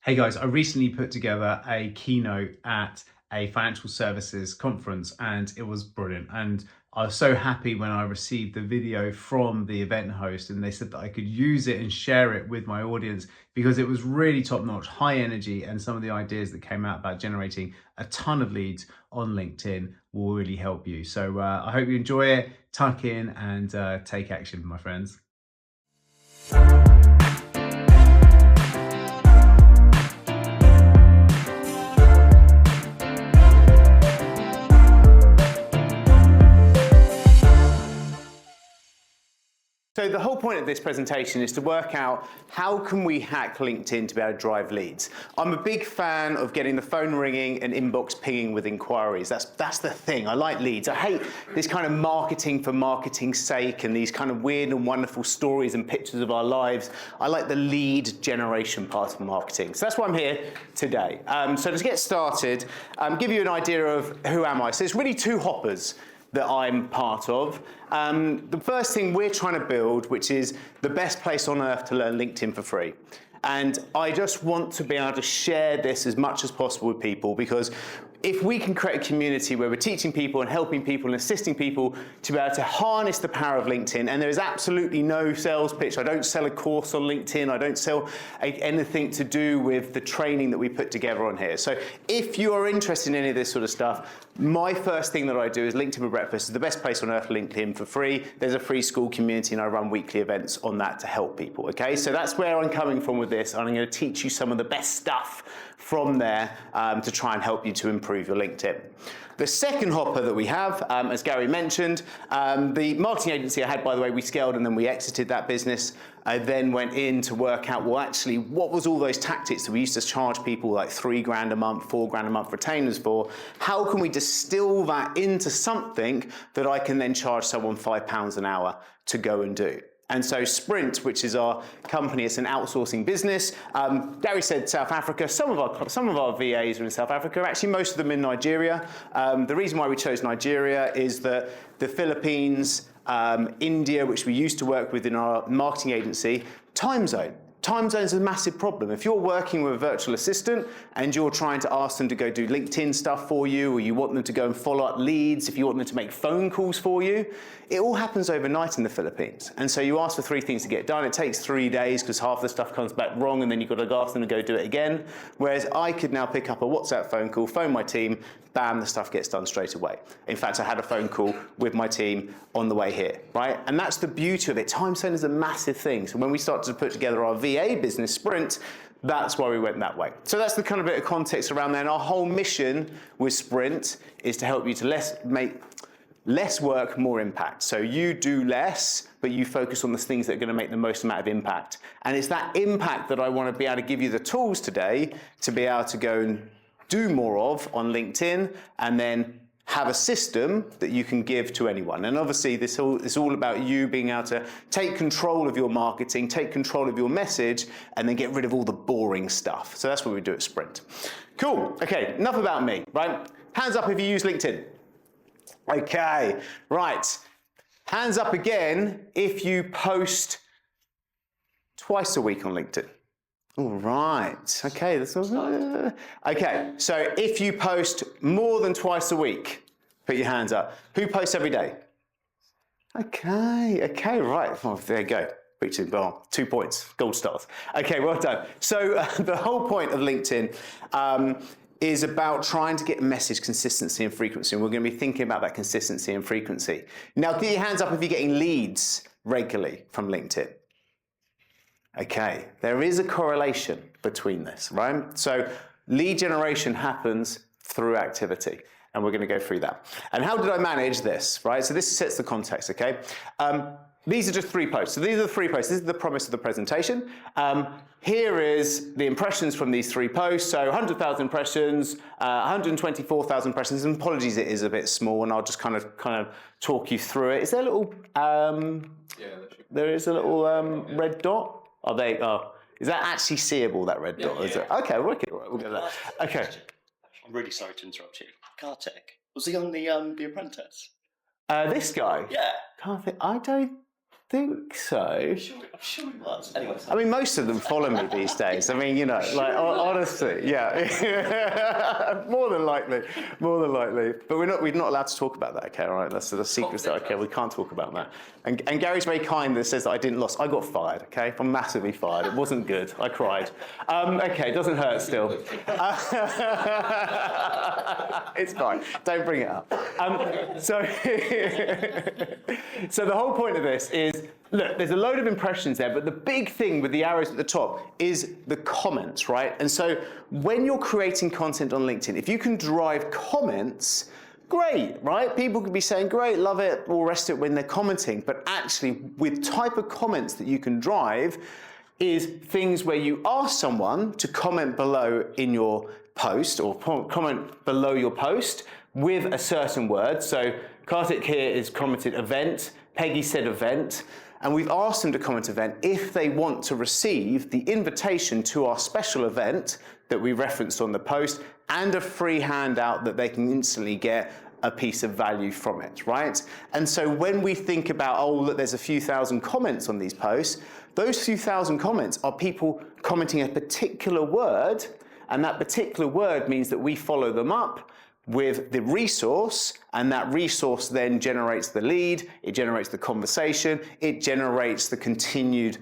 Hey guys, I recently put together a keynote at a financial services conference and it was brilliant. And I was so happy when I received the video from the event host and they said that I could use it and share it with my audience because it was really top notch, high energy, and some of the ideas that came out about generating a ton of leads on LinkedIn will really help you. So I hope you enjoy it, tuck in and take action, my friends. So the whole point of this presentation is to work out how can we hack LinkedIn to be able to drive leads. I'm a big fan of getting the phone ringing and inbox pinging with inquiries. That's the thing. I like leads. I hate this kind of marketing for marketing's sake and these kind of weird and wonderful stories and pictures of our lives. I like the lead generation part of marketing. So that's why I'm here today. So to get started, give you an idea of who am I. So it's really two hoppers that I'm part of. The first thing we're trying to build, which is the best place on earth to learn LinkedIn for free. And I just want to be able to share this as much as possible with people, because if we can create a community where we're teaching people and helping people and assisting people to be able to harness the power of LinkedIn, and there is absolutely no sales pitch. I don't sell a course on LinkedIn. I don't sell anything to do with the training that we put together on here. So if you are interested in any of this sort of stuff, my first thing that I do is LinkedIn for Breakfast is the best place on earth, LinkedIn for free. There's a free school community and I run weekly events on that to help people, okay? So that's where I'm coming from with this, and I'm gonna teach you some of the best stuff from there to try and help you to improve your LinkedIn. The second hopper that we have, as Gary mentioned, the marketing agency I had, by the way, we scaled and then we exited that business. I then went in to work out, well, actually, what was all those tactics that we used to charge people like $3,000 a month, $4,000 a month retainers for? How can we distill that into something that I can then charge someone £5 an hour to go and do? And so Sprint, which is our company, it's an outsourcing business. Gary said South Africa. Some of our VAs are in South Africa. Actually, most of them in Nigeria. The reason why we chose Nigeria is that the Philippines, India, which we used to work with in our marketing agency, time zone. Time zone is a massive problem. If you're working with a virtual assistant and you're trying to ask them to go do LinkedIn stuff for you, or you want them to go and follow up leads, if you want them to make phone calls for you, it all happens overnight in the Philippines. And so you ask for 3 things to get done. It takes 3 days because half the stuff comes back wrong and then you've got to ask them to go do it again. Whereas I could now pick up a WhatsApp phone call, phone my team, bam, the stuff gets done straight away. In fact, I had a phone call with my team on the way here, right? And that's the beauty of it. Time zone is a massive thing. So when we started to put together our VA business, Sprint, that's why we went that way. So that's the kind of bit of context around there. And our whole mission with Sprint is to help you to make less work, more impact. So you do less, but you focus on the things that are going to make the most amount of impact. And it's that impact that I want to be able to give you the tools today to be able to go and do more of on LinkedIn, and then have a system that you can give to anyone. And obviously it's all about you being able to take control of your marketing, take control of your message, and then get rid of all the boring stuff. So that's what we do at Sprint. Cool, okay, enough about me, right? Hands up if you use LinkedIn. Okay, right. Hands up again if you post twice a week on LinkedIn. All right, okay, okay, so if you post more than twice a week, put your hands up. Who posts every day? Okay, right, well, there you go. Reaching, well, 2 points, gold stars. Okay, well done. So the whole point of LinkedIn is about trying to get message consistency and frequency, and we're going to be thinking about that consistency and frequency. Now, get your hands up if you're getting leads regularly from LinkedIn. Okay, there is a correlation between this, right? So lead generation happens through activity, and we're going to go through that. And how did I manage this, right? So this sets the context, okay? These are just 3 posts. So these are the 3 posts. This is the promise of the presentation. Here is the impressions from these 3 posts. So 100,000 impressions, 124,000 impressions. And apologies, it is a bit small, and I'll just kind of talk you through it. Is there a little? There is a little red dot. Is that actually seeable, that red dot? Is it? Okay, wicked. Right, we'll go there. Okay. I'm really sorry to interrupt you. Kartik, was he on the Apprentice? This guy? Yeah. Kartik, I don't think so. I'm sure it was. Anyway, I mean, most of them follow me these days. I mean, you know, like honestly, yeah. More than likely. But we're not allowed to talk about that, okay? All right, that's the secret stuff. Okay, we can't talk about that. And Gary's very kind that says that I didn't lose. I got fired, okay? I'm massively fired. It wasn't good. I cried. Okay, it doesn't hurt still. It's fine. Don't bring it up. So the whole point of this is, look, there's a load of impressions there, but the big thing with the arrows at the top is the comments, right? And so when you're creating content on LinkedIn, if you can drive comments, great, right? People could be saying, great, love it, all rest of it when they're commenting. But actually, with type of comments that you can drive is things where you ask someone to comment below in your post or comment below your post with a certain word. So Kartik here is commented event, Peggy said event, and we've asked them to comment event if they want to receive the invitation to our special event that we referenced on the post and a free handout that they can instantly get a piece of value from it, right? And so when we think about, oh, look, there's a few thousand comments on these posts, those few thousand comments are people commenting a particular word, and that particular word means that we follow them up with the resource, and that resource then generates the lead, it generates the conversation, it generates the continued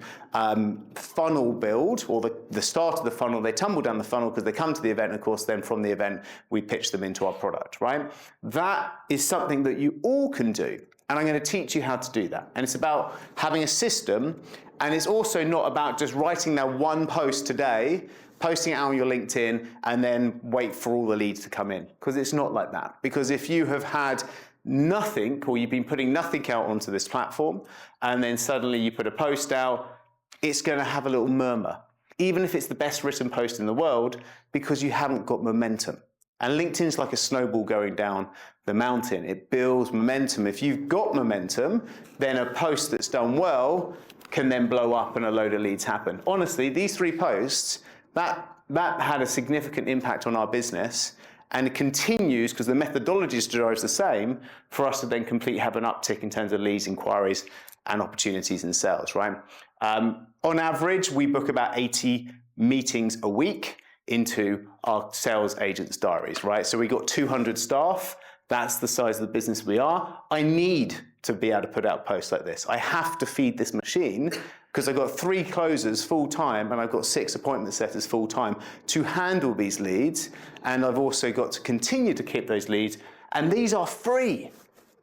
funnel build, or the start of the funnel. They tumble down the funnel because they come to the event, of course, then from the event, we pitch them into our product, right? That is something that you all can do, and I'm going to teach you how to do that. And it's about having a system, and it's also not about just writing that one post today, posting it out on your LinkedIn, and then wait for all the leads to come in. Because it's not like that. Because if you have had nothing, or you've been putting nothing out onto this platform, and then suddenly you put a post out, it's going to have a little murmur. Even if it's the best written post in the world, because you haven't got momentum. And LinkedIn's like a snowball going down the mountain. It builds momentum. If you've got momentum, then a post that's done well can then blow up and a load of leads happen. Honestly, these 3 posts, that had a significant impact on our business, and it continues because the methodology drives the same for us to then completely have an uptick in terms of leads, inquiries, and opportunities in sales, right? On average, we book about 80 meetings a week into our sales agents' diaries, right? So we got 200 staff. That's the size of the business we are. I need to be able to put out posts like this. I have to feed this machine because I've got 3 closers full-time and I've got 6 appointment setters full-time to handle these leads. And I've also got to continue to keep those leads. And these are free.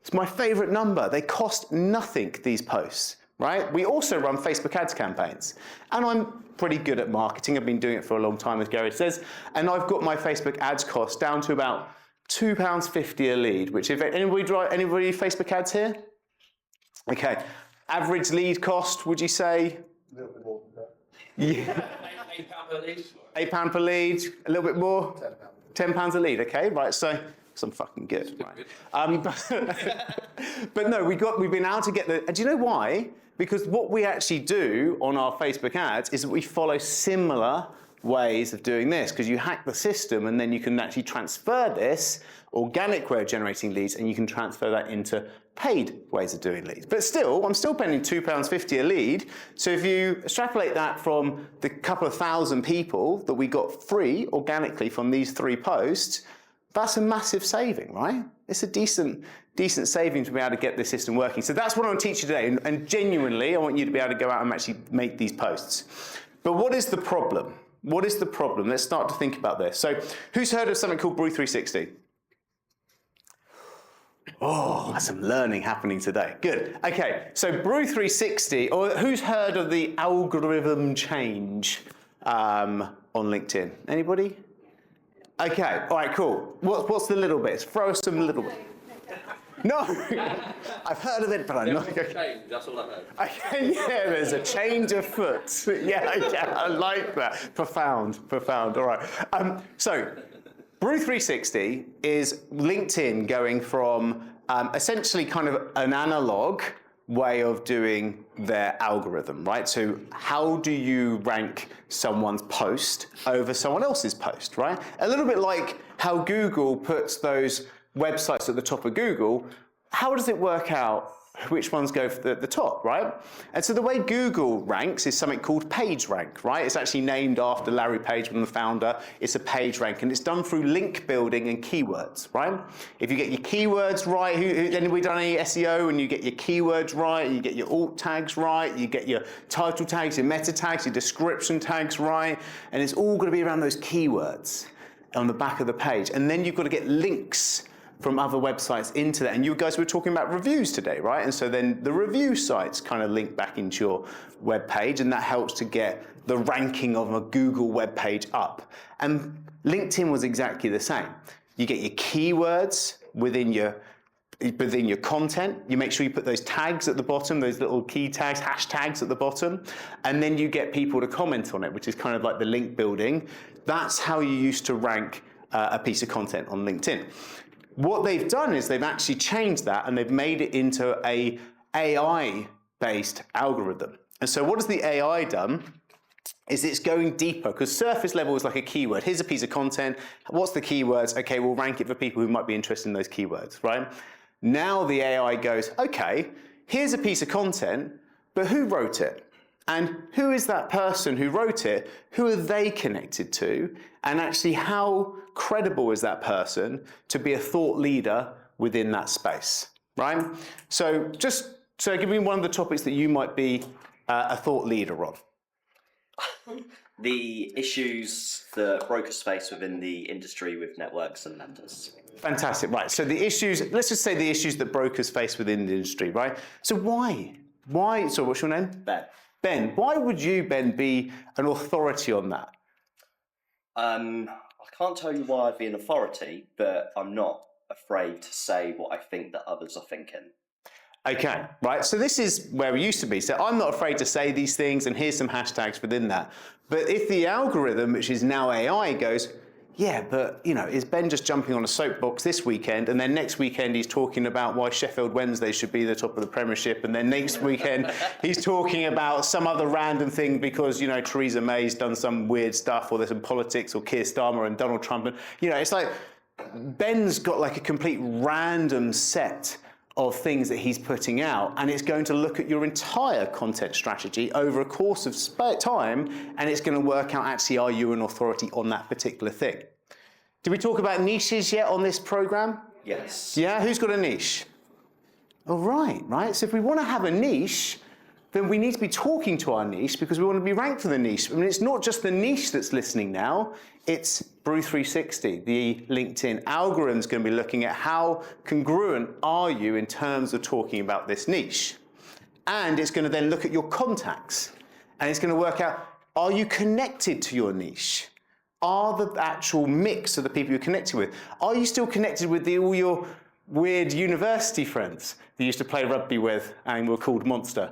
It's my favorite number. They cost nothing, these posts, right? We also run Facebook ads campaigns. And I'm pretty good at marketing. I've been doing it for a long time, as Gary says. And I've got my Facebook ads cost down to about £2.50 a lead, which if anybody Facebook ads here? Okay. Average lead cost, would you say? A little bit more than that. Yeah. £8 per lead. £8 per lead, a little bit more? £10. £10 a lead, okay, right, so, because I'm fucking good, right? But no, we've been able to get the, and do you know why? Because what we actually do on our Facebook ads is that we follow similar ways of doing this, because you hack the system and then you can actually transfer this organic way of generating leads and you can transfer that into paid ways of doing leads. But still, I'm still paying £2.50 a lead. So if you extrapolate that from the couple of thousand people that we got free organically from these 3 posts, that's a massive saving, right? It's a decent saving to be able to get this system working. So that's what I want to teach you today. And genuinely, I want you to be able to go out and actually make these posts. But what is the problem? What is the problem? Let's start to think about this. So who's heard of something called Brew 360? Oh, that's some learning happening today. Good. Okay, so Brew 360, or who's heard of the algorithm change on LinkedIn? Anybody? Okay, all right, cool. What's the little bits? Throw us some little bits. No, I've heard of it, but I'm not. Change, that's all I know. Okay, yeah, there's a change afoot. Yeah, I like that. Profound, all right. So, Brew 360 is LinkedIn going from essentially kind of an analog way of doing their algorithm, right? So how do you rank someone's post over someone else's post, right? A little bit like how Google puts those websites at the top of Google. How does it work out which ones go at the top, right? And so the way Google ranks is something called PageRank, right? It's actually named after Larry Page, one of the founder. It's a PageRank, and it's done through link building and keywords, right? If you get your keywords right, then we've done any SEO, and you get your keywords right, you get your alt tags right, you get your title tags, your meta tags, your description tags right, and it's all going to be around those keywords on the back of the page. And then you've got to get links from other websites into that. And you guys were talking about reviews today, right? And so then the review sites kind of link back into your web page, and that helps to get the ranking of a Google web page up. And LinkedIn was exactly the same. You get your keywords within your content. You make sure you put those tags at the bottom, those little key tags, hashtags at the bottom, and then you get people to comment on it, which is kind of like the link building. That's how you used to rank a piece of content on LinkedIn. What they've done is they've actually changed that, and they've made it into a AI-based algorithm. And so what has the AI done? Is it's going deeper, because surface level is like a keyword. Here's a piece of content. What's the keywords? Okay, we'll rank it for people who might be interested in those keywords, right? Now the AI goes, okay, here's a piece of content, but who wrote it? And who is that person who wrote it? Who are they connected to? And actually, how credible is that person to be a thought leader within that space, right? So give me one of the topics that you might be a thought leader on. The issues that brokers face within the industry with networks and lenders. Fantastic, right. So the issues, let's just say the issues that brokers face within the industry, right? So why? So what's your name? Ben. Ben, why would you, Ben, be an authority on that? I can't tell you why I'd be an authority, but I'm not afraid to say what I think that others are thinking. Okay, right, so this is where we used to be. So I'm not afraid to say these things, and here's some hashtags within that. But if the algorithm, which is now AI, goes, yeah, but is Ben just jumping on a soapbox this weekend, and then next weekend he's talking about why Sheffield Wednesday should be the top of the Premiership, and then next weekend he's talking about some other random thing because Theresa May's done some weird stuff, or there's some politics, or Keir Starmer and Donald Trump, and it's like Ben's got like a complete random set of things that he's putting out, and it's going to look at your entire content strategy over a course of time, and it's going to work out, actually, are you an authority on that particular thing? Did we talk about niches yet on this program? Yes. Yeah, who's got a niche? Oh, right. So if we want to have a niche, then we need to be talking to our niche, because we want to be ranked for the niche. I mean, it's not just the niche that's listening now, it's Brew 360, the LinkedIn algorithm is going to be looking at how congruent are you in terms of talking about this niche. And it's going to then look at your contacts, and it's going to work out, are you connected to your niche? Are the actual mix of the people you're connected with? Are you still connected with all your weird university friends that you used to play rugby with and were called Monster?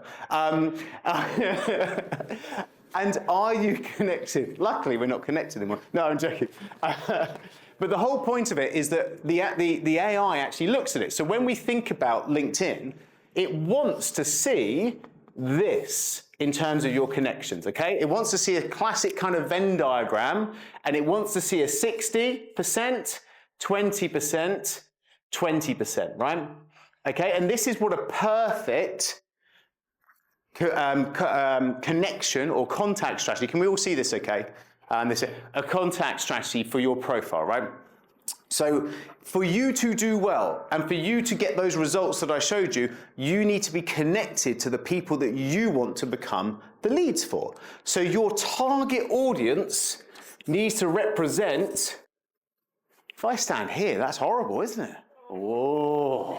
And are you connected? Luckily, we're not connected anymore. No, I'm joking. But the whole point of it is that the AI actually looks at it. So when we think about LinkedIn, it wants to see this in terms of your connections, okay? It wants to see a classic kind of Venn diagram, and it wants to see a 60%, 20%, 20%, right? Okay, and this is what a perfect connection or contact strategy. Can we all see this okay? This is a contact strategy for your profile, right? So for you to do well and for you to get those results that I showed you, you need to be connected to the people that you want to become the leads for. So your target audience needs to represent, if I stand here, that's horrible, isn't it? Whoa.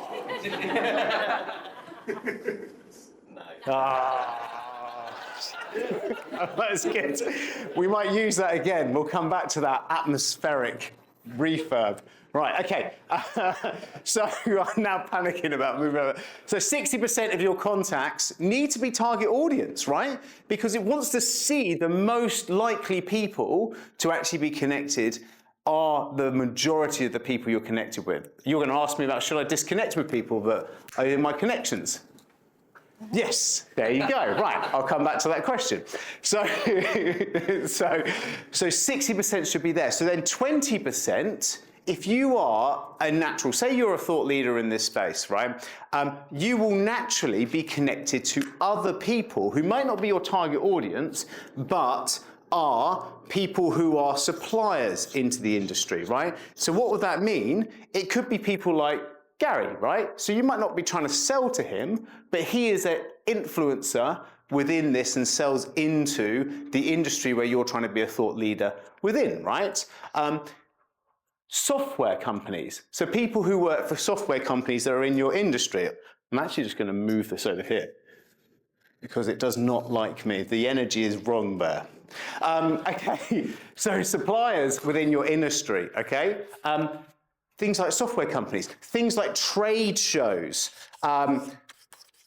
That's good. We might use that again. We'll come back to that atmospheric refurb. Right, okay. So I'm now panicking about moving over. So 60% of your contacts need to be target audience, right? Because it wants to see the most likely people to actually be connected are the majority of the people you're connected with. You're going to ask me about, should I disconnect with people that are in my connections? Yes, there you go. Right, I'll come back to that question. So 60% should be there. So then 20% if you are a natural, say you're a thought leader in this space, right? You will naturally be connected to other people who might not be your target audience, but are people who are suppliers into the industry, right? So what would that mean? It could be people like Gary, right? So you might not be trying to sell to him, but he is an influencer within this and sells into the industry where you're trying to be a thought leader within, right? Software companies. So people who work for software companies that are in your industry. I'm actually just going to move this over here because it does not like me. The energy is wrong there. Okay, so suppliers within your industry, okay? Things like software companies, things like trade shows.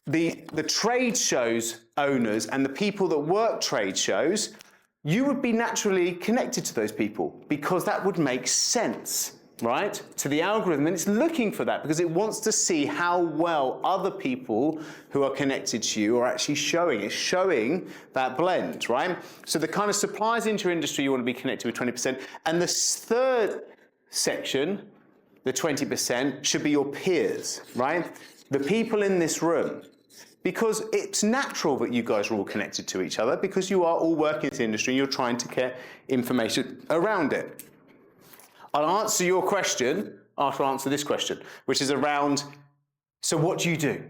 The trade shows owners and the people that work trade shows, you would be naturally connected to those people because that would make sense, right, to the algorithm. And it's looking for that because it wants to see how well other people who are connected to you are actually showing. It's showing that blend, right? So the kind of suppliers into your industry you want to be connected with 20%. And the third section, the 20%, should be your peers, right? The people in this room. Because it's natural that you guys are all connected to each other because you are all working in this industry and you're trying to get information around it. I'll answer your question after I answer this question, which is around, so what do you do,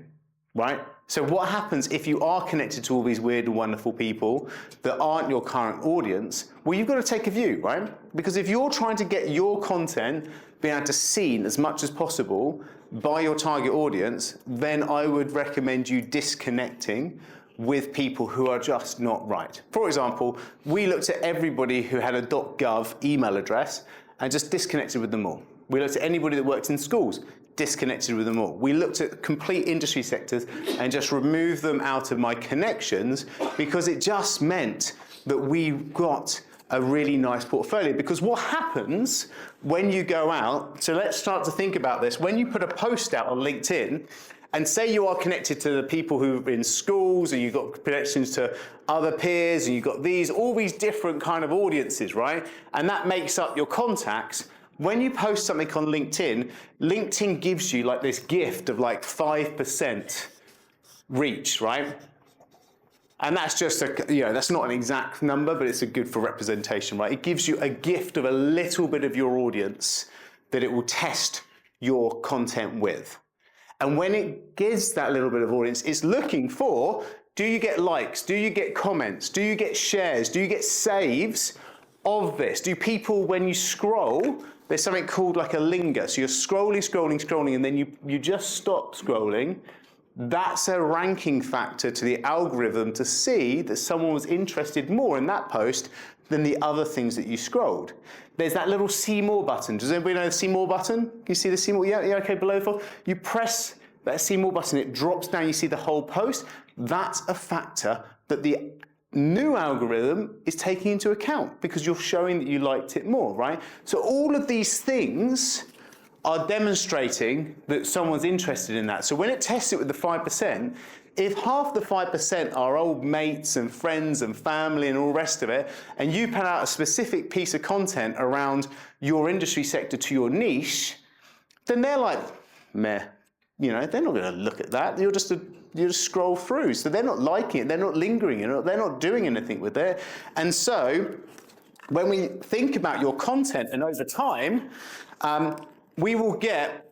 right? So what happens if you are connected to all these weird and wonderful people that aren't your current audience? Well, you've got to take a view, right? Because if you're trying to get your content being able to seen as much as possible by your target audience, then I would recommend you disconnecting with people who are just not right. For example, we looked at everybody who had a .gov email address and just disconnected with them all. We looked at anybody that worked in schools, disconnected with them all. We looked at complete industry sectors and just removed them out of my connections because it just meant that we got a really nice portfolio. Because what happens when you go out, so let's start to think about this. When you put a post out on LinkedIn, and say you are connected to the people who are in schools, and you've got connections to other peers, and you've got all these different kind of audiences, right? And that makes up your contacts. When you post something on LinkedIn, LinkedIn gives you like this gift of like 5% reach, right? And that's just that's not an exact number, but it's a good for representation, right? It gives you a gift of a little bit of your audience that it will test your content with. And when it gives that little bit of audience, it's looking for, do you get likes? Do you get comments? Do you get shares? Do you get saves of this? Do people, when you scroll, there's something called like a linger. So you're scrolling, and then you just stop scrolling. That's a ranking factor to the algorithm to see that someone was interested more in that post than the other things that you scrolled. There's that little see more button. Does anybody know the see more button? Can you see the see more? Yeah, okay, below the you press that see more button, it drops down, you see the whole post. That's a factor that the new algorithm is taking into account because you're showing that you liked it more, right? So all of these things are demonstrating that someone's interested in that. So when it tests it with the 5%, if half the 5% are old mates and friends and family and all the rest of it, and you put out a specific piece of content around your industry sector to your niche, then they're like, meh, they're not going to look at that. You just scroll through. So they're not liking it, they're not lingering, they're not doing anything with it. And so when we think about your content and over time, we will get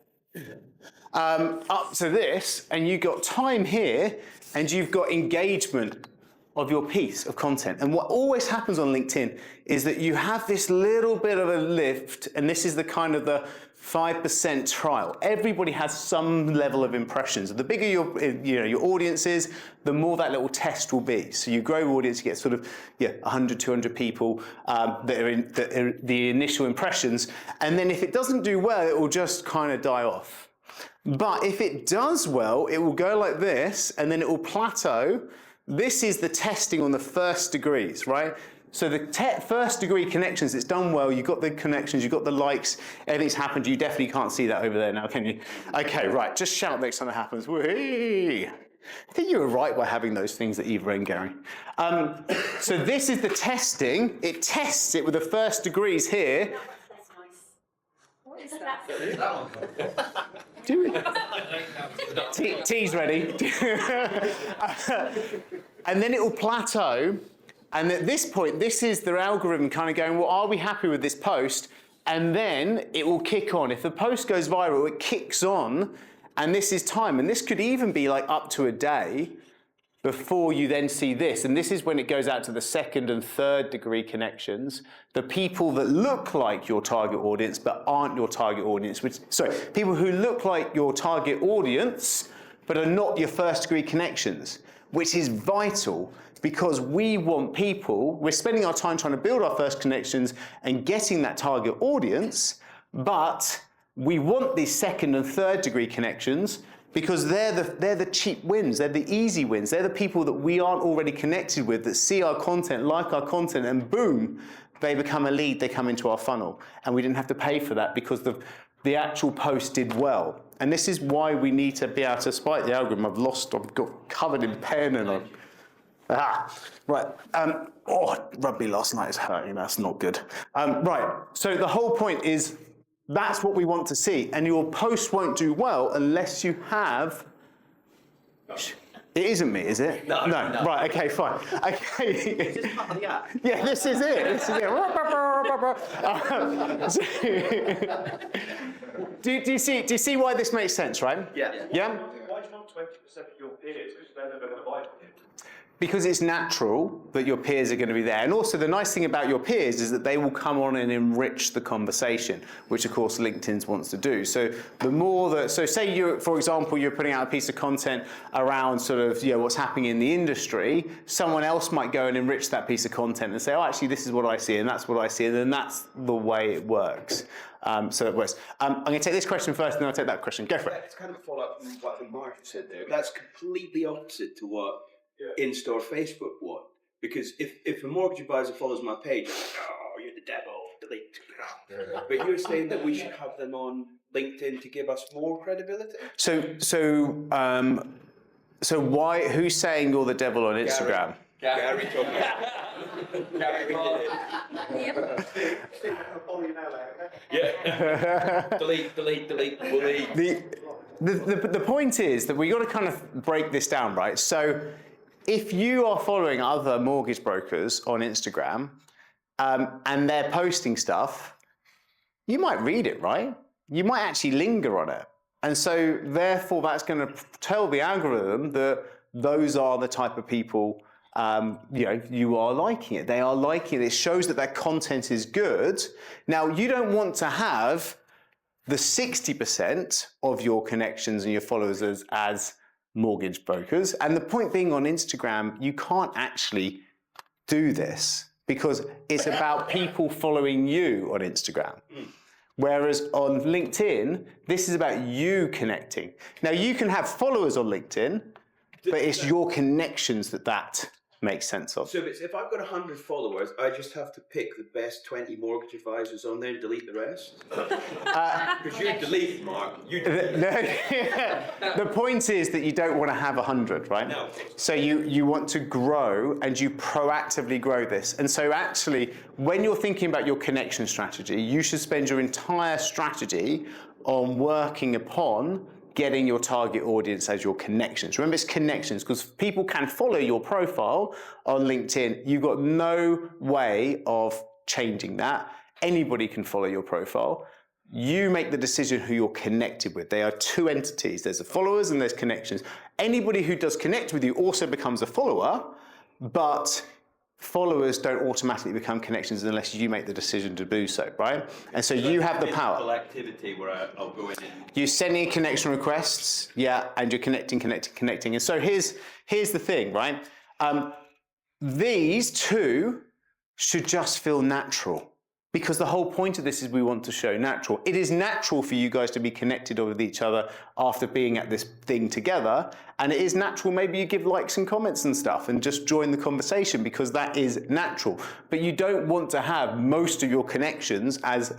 up to this, and you've got time here, and you've got engagement of your piece of content. And what always happens on LinkedIn is that you have this little bit of a lift, and this is the kind of the 5% trial. Everybody has some level of impressions. The bigger your audience is, the more that little test will be. So you grow your audience, you get sort of 100, 200 people that are the initial impressions. And then if it doesn't do well, it will just kind of die off. But if it does well, it will go like this, and then it will plateau. This is the testing on the first degrees, right? So the first degree connections, it's done well, you've got the connections, you've got the likes, everything's happened. You definitely can't see that over there now, can you? Okay, right, just shout next time it happens. Whee! I think you were right by having those things that Eva and Gary. So this is the testing. It tests it with the first degrees here. That's nice. is that? Tea's ready. And then it will plateau. And at this point, this is the algorithm kind of going, well, are we happy with this post? And then it will kick on. If the post goes viral, it kicks on. And this is time. And this could even be like up to a day before you then see this. And this is when it goes out to the second and third degree connections, the people that look like your target audience but aren't your target audience, people who look like your target audience but are not your first degree connections, which is vital because we want people, we're spending our time trying to build our first connections and getting that target audience, but we want these second and third degree connections because they're the cheap wins, they're the easy wins, they're the people that we aren't already connected with, that see our content, like our content, and boom, they become a lead, they come into our funnel. And we didn't have to pay for that because the actual post did well. And this is why we need to be able to spike the algorithm. I've got covered in pen and right. Rugby last night is hurting, that's not good. Right, so the whole point is, that's what we want to see, and your post won't do well unless you have. It isn't me, is it? No. Right. Okay. Fine. Okay. Is this part of the app? Yeah. This is it. Do you see why this makes sense, right? Yeah. Yeah. Why is not 20% of your peers? Because they're never going to buy from you. Because it's natural that your peers are going to be there. And also the nice thing about your peers is that they will come on and enrich the conversation, which of course LinkedIn wants to do. So the more that, so say you're, for example, you're putting out a piece of content around sort of, what's happening in the industry, someone else might go and enrich that piece of content and say, oh, actually, this is what I see and that's what I see. And then that's the way it works. So that works. I'm going to take this question first and then I'll take that question. Go for it. It's kind of a follow-up from what I think Mark said there. That's completely opposite to what Insta or Facebook want. Because if a mortgage advisor follows my page, I'm like, oh, you're the devil, delete. But you're saying that we should have them on LinkedIn to give us more credibility? So why? Who's saying you're the devil on Instagram? Gary told me. Gary did it. I'll follow you now, okay? Yeah. delete, The point is that we got to kind of break this down, right? So if you are following other mortgage brokers on Instagram and they're posting stuff, you might read it, right? You might actually linger on it. And so therefore that's going to tell the algorithm that those are the type of people you are liking it. They are liking it. It shows that their content is good. Now, you don't want to have the 60% of your connections and your followers as mortgage brokers. And the point being, on Instagram, you can't actually do this because it's about people following you on Instagram. Whereas on LinkedIn, this is about you connecting. Now, you can have followers on LinkedIn, but it's your connections that makes sense of. So if I've got 100 followers, I just have to pick the best 20 mortgage advisors on there and delete the rest? Because you delete, Mark. You delete. The point is that you don't want to have 100, right? No. So you want to grow and you proactively grow this. And so actually, when you're thinking about your connection strategy, you should spend your entire strategy on working upon getting your target audience as your connections. Remember, it's connections, because people can follow your profile on LinkedIn. You've got no way of changing that. Anybody can follow your profile. You make the decision who you're connected with. They are two entities. There's the followers and there's connections. Anybody who does connect with you also becomes a follower, but followers don't automatically become connections unless you make the decision to do so, right? And so you have the power. Activity where I'll go in and... You're sending connection requests, and you're connecting. And so here's the thing, right? These two should just feel natural, because the whole point of this is we want to show natural. It is natural for you guys to be connected with each other after being at this thing together. And it is natural, maybe you give likes and comments and stuff and just join the conversation, because that is natural. But you don't want to have most of your connections as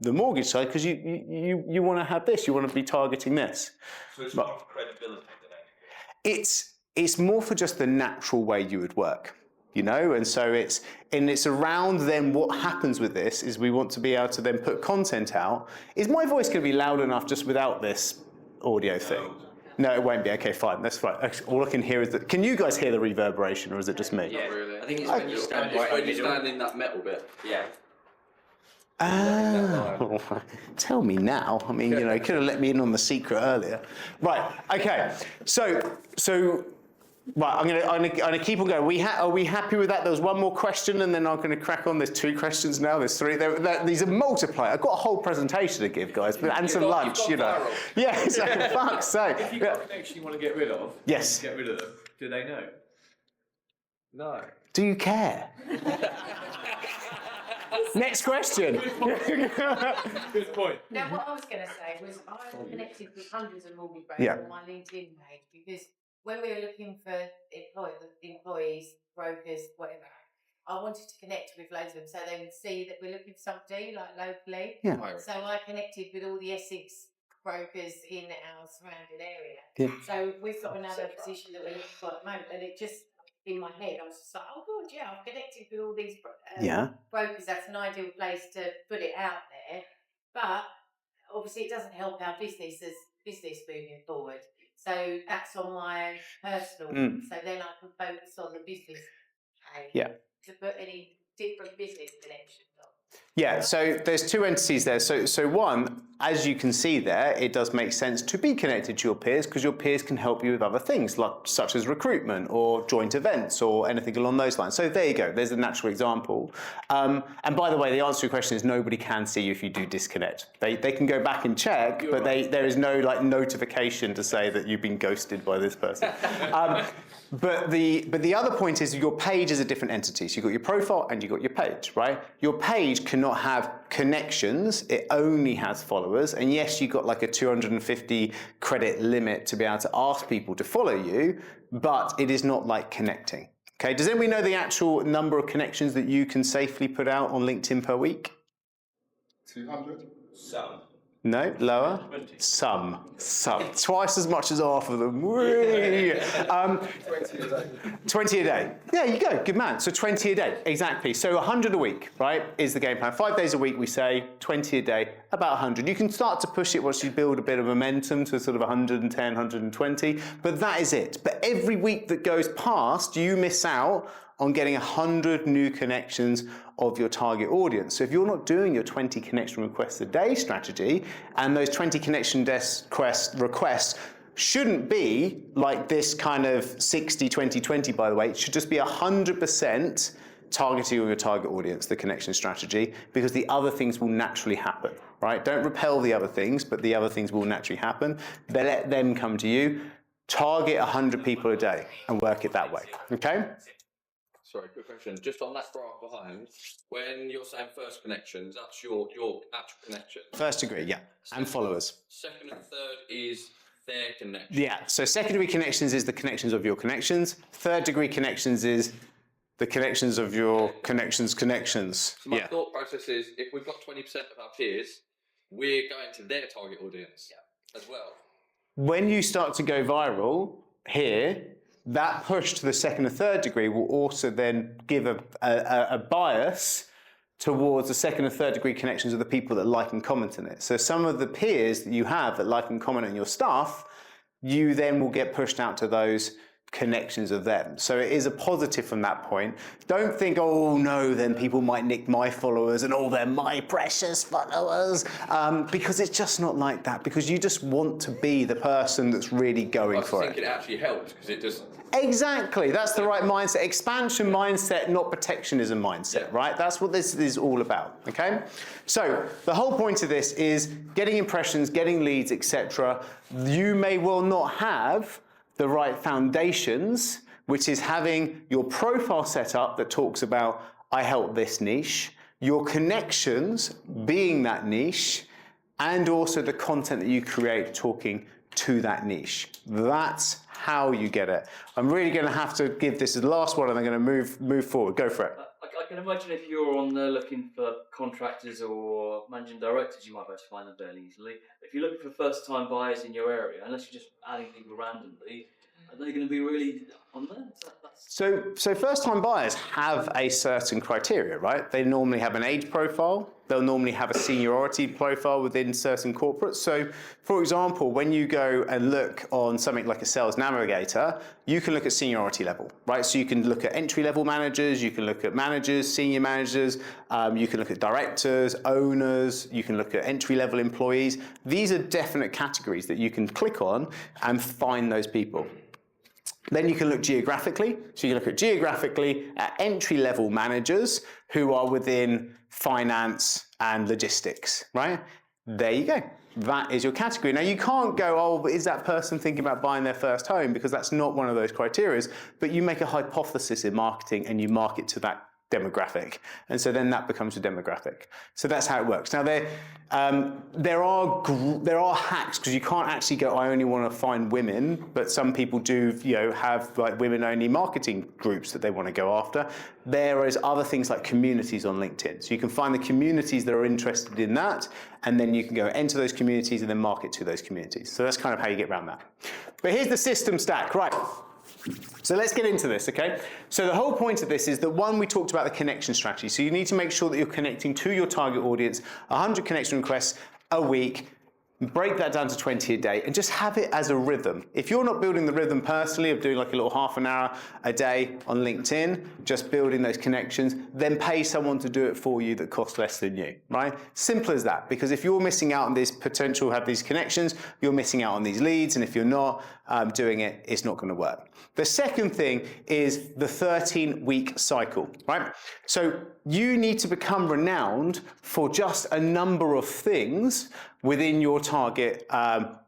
the mortgage side, because you want to have this, you want to be targeting this. So it's not credibility then? It's more for just the natural way you would work. you know, and so it's around then what happens with this is we want to be able to then put content out. Is my voice going to be loud enough just without this audio thing? No, it won't be. Okay, fine, that's fine. All I can hear is can you guys hear the reverberation, or is it just me? Yeah, Really. I think it's when you stand When you stand in that metal bit. Yeah. Ah, tell me now. I mean, you know, you could have let me in on the secret earlier. Right. Okay. So right. I'm gonna keep on going. Are we happy with that? There was one more question, and then I'm gonna crack on. There's 2 questions now. There's 3. These are multiplied. I've got a whole presentation to give, guys, and some lunch. You know. Yeah. So fuck's sake. If you've got a connection you want to get rid of, yes. Get rid of them. Do they know? No. Do you care? Next question. Good point. Now, what I was going to say was I'm connected with hundreds of mortgage brokers Yeah. on my LinkedIn page because when we were looking for employees, brokers, whatever, I wanted to connect with loads of them so they would see that we're looking for somebody like locally. Yeah. So I connected with all the Essex brokers in our surrounding area. Yeah. So we've got another position that we're looking for at the moment, and it just in my head, I was just like, oh god, yeah, I've connected with all these brokers. That's an ideal place to put it out there. But obviously, it doesn't help our business as business moving forward. So that's on my personal. So then I can focus on the business page. Yeah. To put any different business connections on. Yeah, so there's 2 entities there. So one, as you can see there, it does make sense to be connected to your peers because your peers can help you with other things, such as recruitment or joint events or anything along those lines. So there you go. There's a natural example. And by the way, the answer to your question is nobody can see you if you do disconnect. They can go back and check, but there is no notification to say that you've been ghosted by this person. But the other point is your page is a different entity. So you've got your profile and you've got your page, right? Your page cannot have connections. It only has followers. And yes, you've got like a 250 credit limit to be able to ask people to follow you, but it is not like connecting. Okay, does anybody know the actual number of connections that you can safely put out on LinkedIn per week? 200? Some. No, lower? 20. Some. Twice as much as half of them. 20 a day. 20 a day. Yeah, you go. Good man. So 20 a day. Exactly. So 100 a week, right, is the game plan. 5 days a week, we say, 20 a day, about 100. You can start to push it once you build a bit of momentum to sort of 110, 120, but that is it. But every week that goes past, you miss out on getting 100 new connections of your target audience. So if you're not doing your 20 connection requests a day strategy, and those 20 connection requests shouldn't be like this kind of 60, 20, 20, by the way, it should just be 100% targeting your target audience, the connection strategy, because the other things will naturally happen, right? Don't repel the other things, but the other things will naturally happen. They let them come to you. Target 100 people a day and work it that way, okay? Sorry, quick question. Just on that graph behind, when you're saying first connections, that's your actual connection. First degree, yeah, and followers. Second and third is their connection. Yeah, so second degree connections is the connections of your connections. Third degree connections is the connections of your connections. So my thought process is, if we've got 20% of our peers, we're going to their target audience as well. When you start to go viral here, that push to the second and third degree will also then give a bias towards the second and third degree connections of the people that like and comment on it. So some of the peers that you have that like and comment on your stuff, you then will get pushed out to those connections of them. So it is a positive from that point. Don't think, oh no, then people might nick my followers and they're my precious followers, because it's just not like that, because you just want to be the person that's really going for it. I think it actually helps because it just... Exactly, that's the right mindset. Expansion mindset, not protectionism mindset, right? That's what this is all about, okay? So the whole point of this is getting impressions, getting leads, etc. You may well not have the right foundations, which is having your profile set up that talks about, I help this niche, your connections being that niche, and also the content that you create talking to that niche. That's how you get it. I'm really going to have to give this as the last one, and I'm going to move forward. Go for it. I can imagine if you're on there looking for contractors or managing directors, you might be able to find them fairly easily. If you're looking for first-time buyers in your area, unless you're just adding people randomly, Are they going to be really on there? So first-time buyers have a certain criteria, right? They normally have an age profile. They'll normally have a seniority profile within certain corporates. So, for example, when you go and look on something like a sales navigator, you can look at seniority level, right? So you can look at entry-level managers, you can look at managers, senior managers, you can look at directors, owners, you can look at entry-level employees. These are definite categories that you can click on and find those people. Then you can look geographically. So you can look at geographically at entry-level managers who are within finance and logistics, right? There you go. That is your category. Now you can't go, oh, but is that person thinking about buying their first home? Because that's not one of those criteria. But you make a hypothesis in marketing and you market to that demographic, and so then that becomes your demographic. So that's how it works. Now there are hacks, because you can't actually go, I only want to find women, but some people do, have like women-only marketing groups that they want to go after. There is other things like communities on LinkedIn. So you can find the communities that are interested in that, and then you can go enter those communities and then market to those communities. So that's kind of how you get around that. But here's the system stack, right? So let's get into this, okay? So the whole point of this is that, one, we talked about the connection strategy. So you need to make sure that you're connecting to your target audience, 100 connection requests a week, break that down to 20 a day, and just have it as a rhythm. If you're not building the rhythm personally of doing like a little half an hour a day on LinkedIn, just building those connections, then pay someone to do it for you that costs less than you, right? Simple as that, because if you're missing out on this potential, have these connections, you're missing out on these leads, and if you're not doing it, it's not going to work. The second thing is the 13-week cycle, right? So you need to become renowned for just a number of things within your target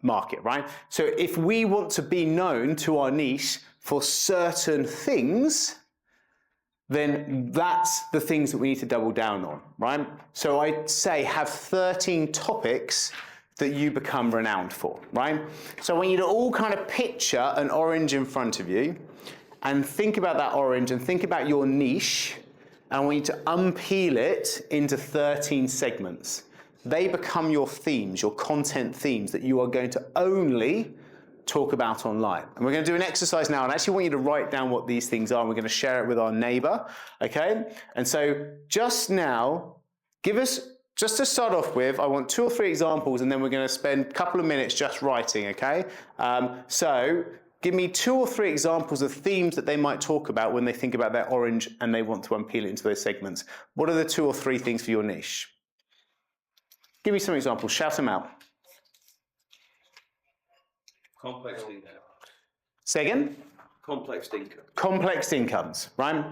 market, right? So if we want to be known to our niche for certain things, then that's the things that we need to double down on, right? So I'd say have 13 topics that you become renowned for, right? So I want you to all kind of picture an orange in front of you and think about that orange and think about your niche, and I want you to unpeel it into 13 segments. They become your themes, your content themes that you are going to only talk about online. And we're going to do an exercise now, and I actually want you to write down what these things are, and we're going to share it with our neighbor, okay? And so just now, just to start off with, I want 2 or 3 examples, and then we're going to spend a couple of minutes just writing, okay? So give me 2 or 3 examples of themes that they might talk about when they think about their orange and they want to unpeel it into those segments. What are the 2 or 3 things for your niche? Give me some examples. Shout them out. Complex income. Say again? Complex income. Complex incomes, right?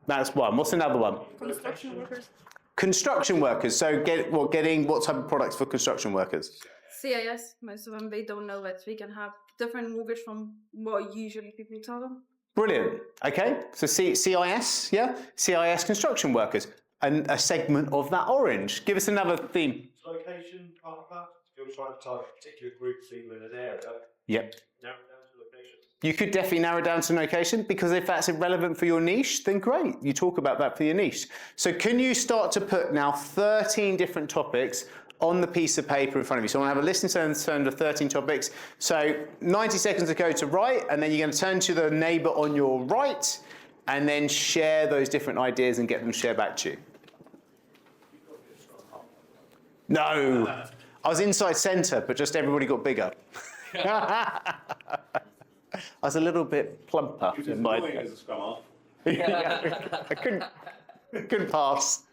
That's one. What's another one? Construction workers. Construction workers. So getting what type of products for construction workers? CIS, most of them, they don't know that we can have different mortgage from what usually people tell them. Brilliant. Okay, so CIS, yeah? CIS construction workers, and a segment of that orange. Give us another theme. Location, part of that. If you're trying to target a particular group of people in an area, Yep. narrow it down to location. You could definitely narrow it down to location, because if that's irrelevant for your niche, then great. You talk about that for your niche. So can you start to put now 13 different topics on the piece of paper in front of you? So I want to have a listen to 13 topics. So 90 seconds to go to write, and then you're going to turn to the neighbor on your right, and then share those different ideas and get them shared back to you. No, I was inside centre, but just everybody got bigger. I was a little bit plumper. It was annoying as a scrum half. Yeah, I couldn't pass.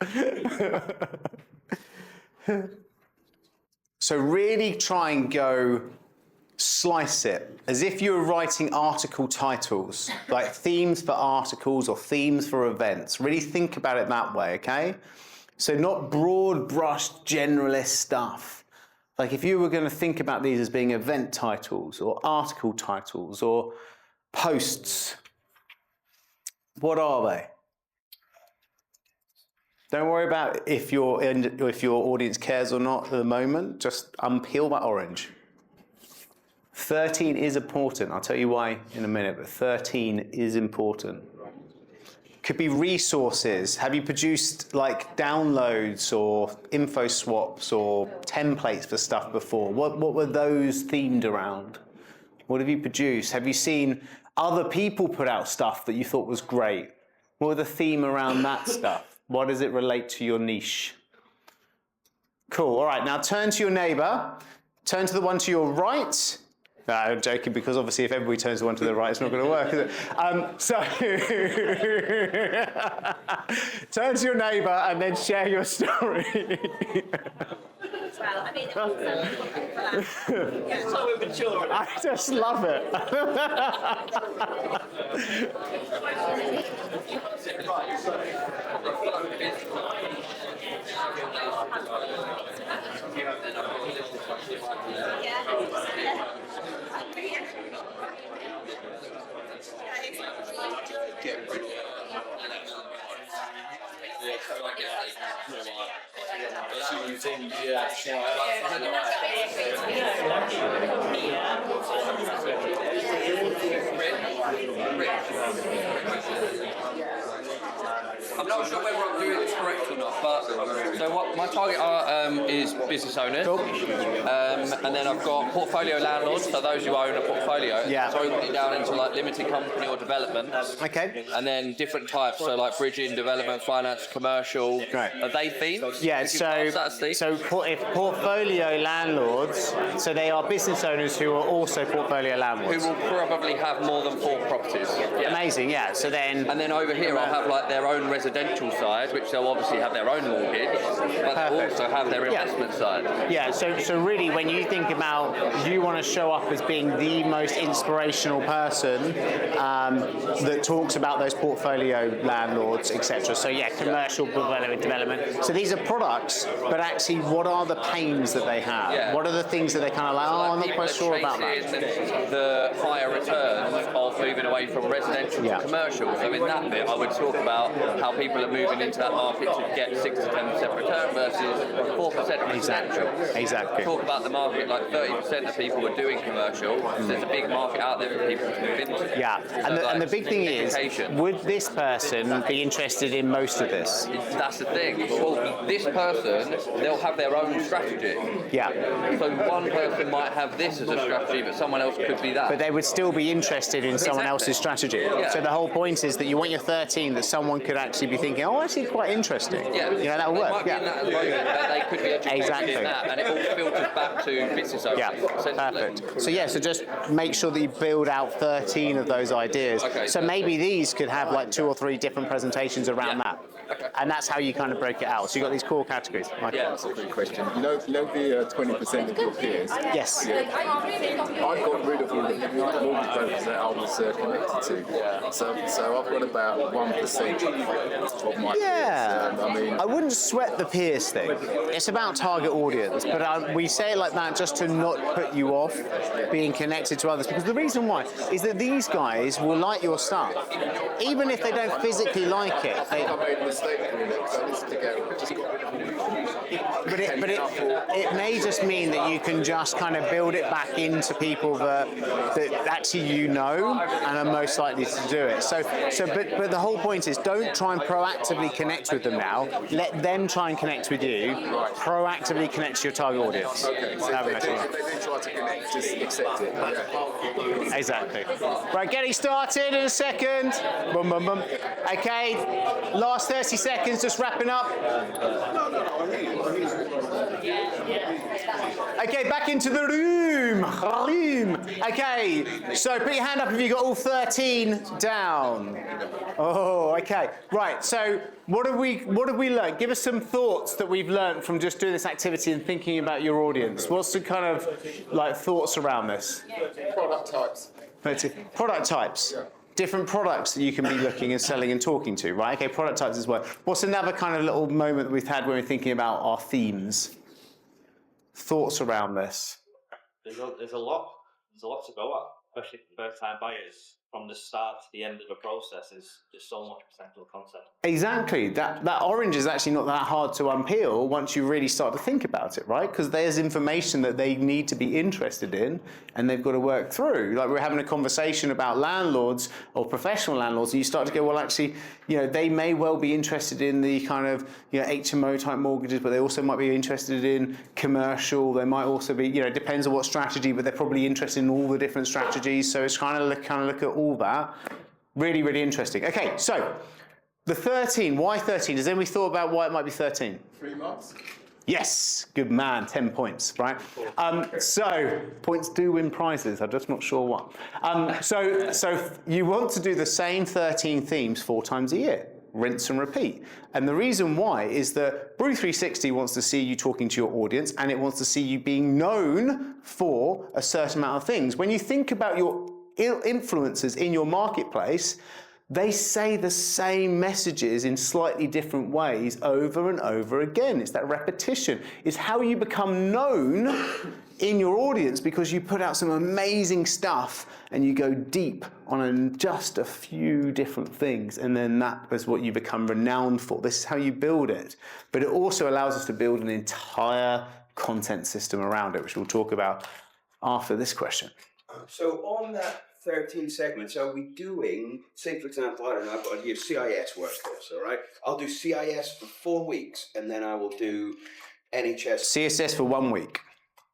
So really try and go slice it as if you were writing article titles, like themes for articles or themes for events. Really think about it that way, okay? So not broad brushed generalist stuff. Like if you were going to think about these as being event titles or article titles or posts, what are they? Don't worry about if your audience cares or not at the moment. Just unpeel that orange. 13 is important. I'll tell you why in a minute, but 13 is important. Could be resources. Have you produced like downloads or info swaps or templates for stuff before? What were those themed around? What have you produced? Have you seen other people put out stuff that you thought was great? What was the theme around that stuff? What does it relate to your niche? Cool, all right, now turn to your neighbour. Turn to the one to your right. No, I'm joking, because obviously if everybody turns to one to the right, it's not going to work, is it? So, turn to your neighbour and then share your story. Well, I mean, it's so immature. I just love it. I'm not sure whether I'm doing this correct or not, but so what my target is business owners, and then I've got portfolio landlords, so those who own a portfolio. Yeah. So broken it down into like limited company or development. Okay. And then different types, so like bridging, development, finance, commercial. Right. Are they themes? Yeah, if portfolio landlords, so they are business owners who are also portfolio landlords. Who will probably have more than 4 properties. Yeah. Amazing, yeah. So then... And then over here I'll have like their own residential side, which they'll obviously have their own mortgage, but they'll also have their investment side. Yeah, so really when you think about, you want to show up as being the most inspirational person that talks about those portfolio landlords, etc. So yeah, commercial portfolio development. So these are products, but actually what are the pains that they have? Yeah. What are the things that they kind of like, oh, I'm not quite sure about that. The higher returns of moving away from residential to commercial. So in that bit I would talk about how people are moving into that market to get 6 to 10% return versus 4% residential. Exactly. Talk about the market, like 30% of people are doing commercial. So there's a big market out there for people to move into. Yeah, So and the big thing is, would this person be interested in most of this? That's the thing. Well, this person, they'll have their own strategy. Yeah. So one person might have this as a strategy, but someone else could be that. But they would still be interested in someone else's strategy. Yeah. So the whole point is that you want your 13 that someone could actually be thinking, oh, actually quite interesting. Yeah. You know, that'll work. Might be in that at the moment, but they could be educated in that, and it all filters back to business owners. Yeah, perfect. So yeah, so just make sure that you build out 13 of those ideas. Okay, so maybe these could have like 2 or 3 different presentations around that. Okay. And that's how you kind of break it out. So you've got these core categories. Michael? Yeah. That's a good question. You know the 20% of your peers? Yes. Yeah. I got rid of all the mortgage brokers that I was connected to. Yeah. So I've got about 1% of my peers. I wouldn't sweat the peers thing. It's about target audience, but we say it like that just to not put you off being connected to others. Because the reason why is that these guys will like your stuff, even if they don't physically like it. I made a mistake doing it because I listened to Gary. Just got rid of But it may just mean that you can just kind of build it back into people that actually you know and are most likely to do it. But the whole point is, don't try and proactively connect with them now. Let them try and connect with you. Proactively connect to your target audience. Okay, so if they do try to connect, just accept it. Yeah. Exactly. Right, getting started in a second. Boom, boom, boom. Okay, last 30 seconds, just wrapping up. Okay, back into the room. Okay, so put your hand up if you got all 13 down. Oh, okay. Right, so what have we learned? Give us some thoughts that we've learned from just doing this activity and thinking about your audience. What's the kind of like thoughts around this? Product types. Product types. Yeah. Different products that you can be looking and selling and talking to, right? Okay, product types as well. What's another kind of little moment that we've had when we're thinking about our themes? Thoughts around this? There's a lot to go at, especially for first-time buyers. From the start to the end of the process is just so much potential content. Exactly. That orange is actually not that hard to unpeel once you really start to think about it, right? Because there's information that they need to be interested in and they've got to work through. Like we're having a conversation about landlords or professional landlords, and you start to go, well, actually, you know, they may well be interested in the kind of, you know, HMO type mortgages, but they also might be interested in commercial. They might also be, you know, it depends on what strategy, but they're probably interested in all the different strategies. So it's kind of look at all that. Really, really interesting. Okay, so the 13, why 13? Has anybody thought about why it might be 13? 3 months. Yes, good man, 10 points, right? So points do win prizes, I'm just not sure what. So you want to do the same 13 themes 4 times a year, rinse and repeat. And the reason why is that Brew 360 wants to see you talking to your audience, and it wants to see you being known for a certain amount of things. When you think about your influencers in your marketplace, they say the same messages in slightly different ways over and over again. It's that repetition. It's how you become known in your audience, because you put out some amazing stuff and you go deep on just a few different things, and then that is what you become renowned for. This is how you build it. But it also allows us to build an entire content system around it, which we'll talk about after this question. So on that 13 segments, are we doing, say for example, I don't know, I've got to do CIS workforce, all right? I'll do CIS for 4 weeks, and then I will do NHS. CSS for 1 week.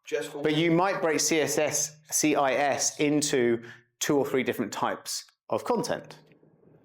Just for But you might break CIS into 2 or 3 different types of content.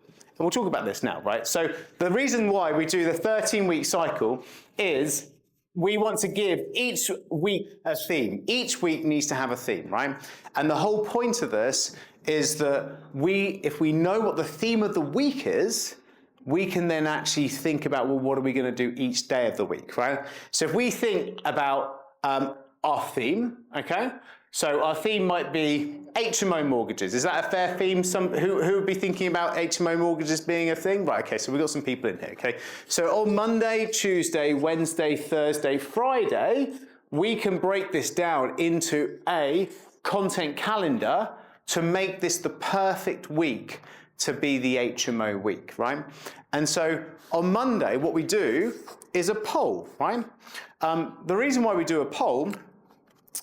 And we'll talk about this now, right? So the reason why we do the 13-week cycle is we want to give each week a theme. Each week needs to have a theme, right? And the whole point of this is that if we know what the theme of the week is, we can then actually think about, well, what are we going to do each day of the week, right? So if we think about our theme, okay? So our theme might be HMO mortgages. Is that a fair theme? Who would be thinking about HMO mortgages being a thing? Right, okay, so we've got some people in here, okay? So on Monday, Tuesday, Wednesday, Thursday, Friday, we can break this down into a content calendar to make this the perfect week to be the HMO week, right? And so on Monday, what we do is a poll, right? The reason why we do a poll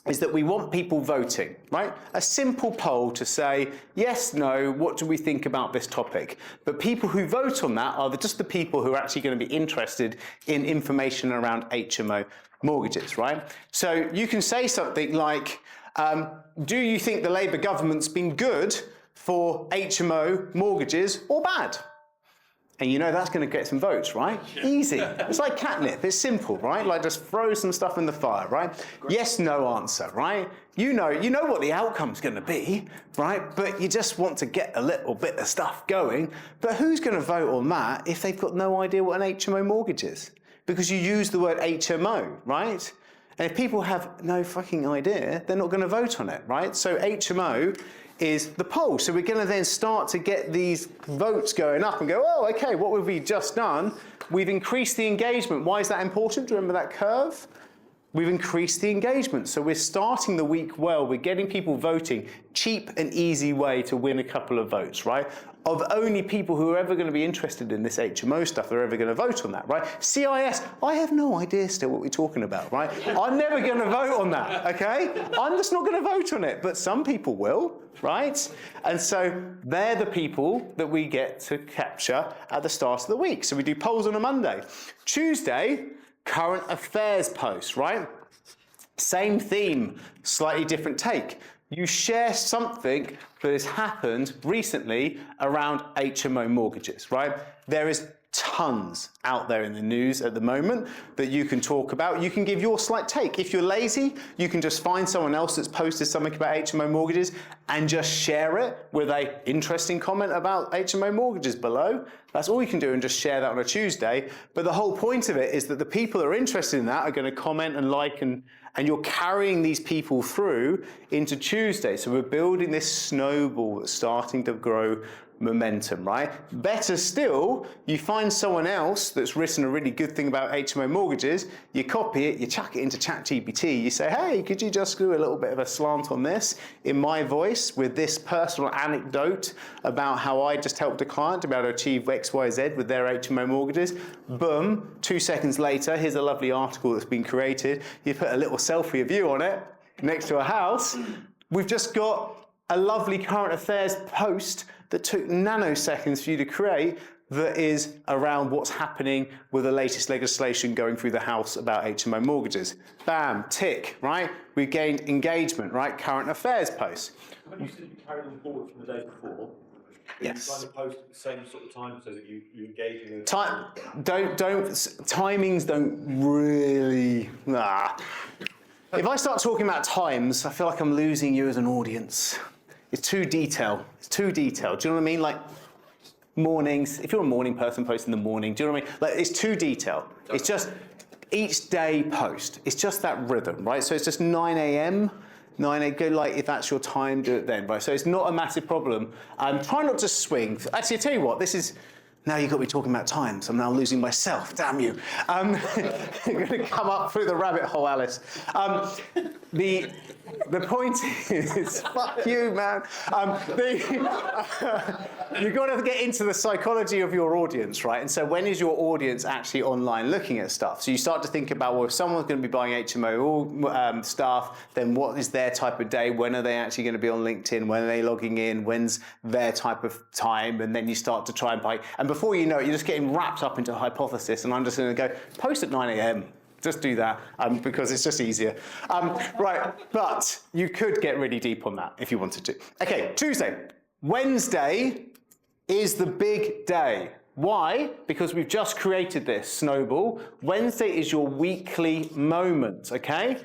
is that we want people voting, right? A simple poll to say, yes, no, what do we think about this topic? But people who vote on that are just the people who are actually going to be interested in information around HMO mortgages, right? So you can say something like, do you think the Labour government's been good for HMO mortgages or bad? And you know that's going to get some votes, right? Easy. It's like catnip. It's simple, right? Like just throw some stuff in the fire, right? Yes, no answer, right? You know what the outcome's going to be, right? But you just want to get a little bit of stuff going. But who's going to vote on that if they've got no idea what an HMO mortgage is? Because you use the word HMO, right? And if people have no fucking idea, they're not going to vote on it, right? So HMO is the poll. So we're going to then start to get these votes going up and go, oh, okay, what have we just done? We've increased the engagement. Why is that important? Do you remember that curve? We've increased the engagement. So we're starting the week well. We're getting people voting. Cheap and easy way to win a couple of votes, right? Of only people who are ever going to be interested in this HMO stuff are ever going to vote on that, right? CIS, I have no idea still what we're talking about, right? I'm never going to vote on that, okay? I'm just not going to vote on it, but some people will, right? And so they're the people that we get to capture at the start of the week. So we do polls on a Monday. Tuesday, current affairs posts, right? Same theme, slightly different take. You share something that has happened recently around HMO mortgages, right? There is tons out there in the news at the moment that you can talk about. You can give your slight take. If you're lazy, you can just find someone else that's posted something about HMO mortgages and just share it with an interesting comment about HMO mortgages below. That's all you can do, and just share that on a Tuesday. But the whole point of it is that the people that are interested in that are going to comment and like, and you're carrying these people through into Tuesday. So we're building this snowball that's starting to grow momentum, right? Better still, you find someone else that's written a really good thing about HMO mortgages, you copy it, you chuck it into ChatGPT, you say, hey, could you just do a little bit of a slant on this in my voice with this personal anecdote about how I just helped a client to be able to achieve XYZ with their HMO mortgages. Boom, 2 seconds later, here's a lovely article that's been created. You put a little selfie of you on it next to a house. We've just got a lovely current affairs post that took nanoseconds for you to create that is around what's happening with the latest legislation going through the House about HMO mortgages. Bam, tick, right? We've gained engagement, right? Current affairs post. When you said you carried them forward from the day before, Yes. You kind of post at the same sort of time so that you engage in Timings don't really. If I start talking about times, I feel like I'm losing you as an audience. It's too detailed. Do you know what I mean? Like mornings. If you're a morning person, post in the morning. Do you know what I mean? Like it's too detailed. It's just each day post. It's just that rhythm, right? So it's just 9 a.m. 9 a.m. Go like if that's your time, do it then, right? So it's not a massive problem. Try not to swing. Actually, I tell you what. This is. Now you've got me talking about times. I'm now losing myself. Damn you. I'm going to come up through the rabbit hole, Alice. The point is, fuck you, man. You've got to get into the psychology of your audience, right? And so when is your audience actually online looking at stuff? So you start to think about, well, if someone's going to be buying HMO stuff, then what is their type of day? When are they actually going to be on LinkedIn? When are they logging in? When's their type of time? And then you start to try and buy. And before you know it, you're just getting wrapped up into a hypothesis. And I'm just going to go, post at 9 a.m. Just do that because it's just easier. Right, but you could get really deep on that if you wanted to. Okay, Tuesday. Wednesday is the big day. Why? Because we've just created this snowball. Wednesday is your weekly moment, okay?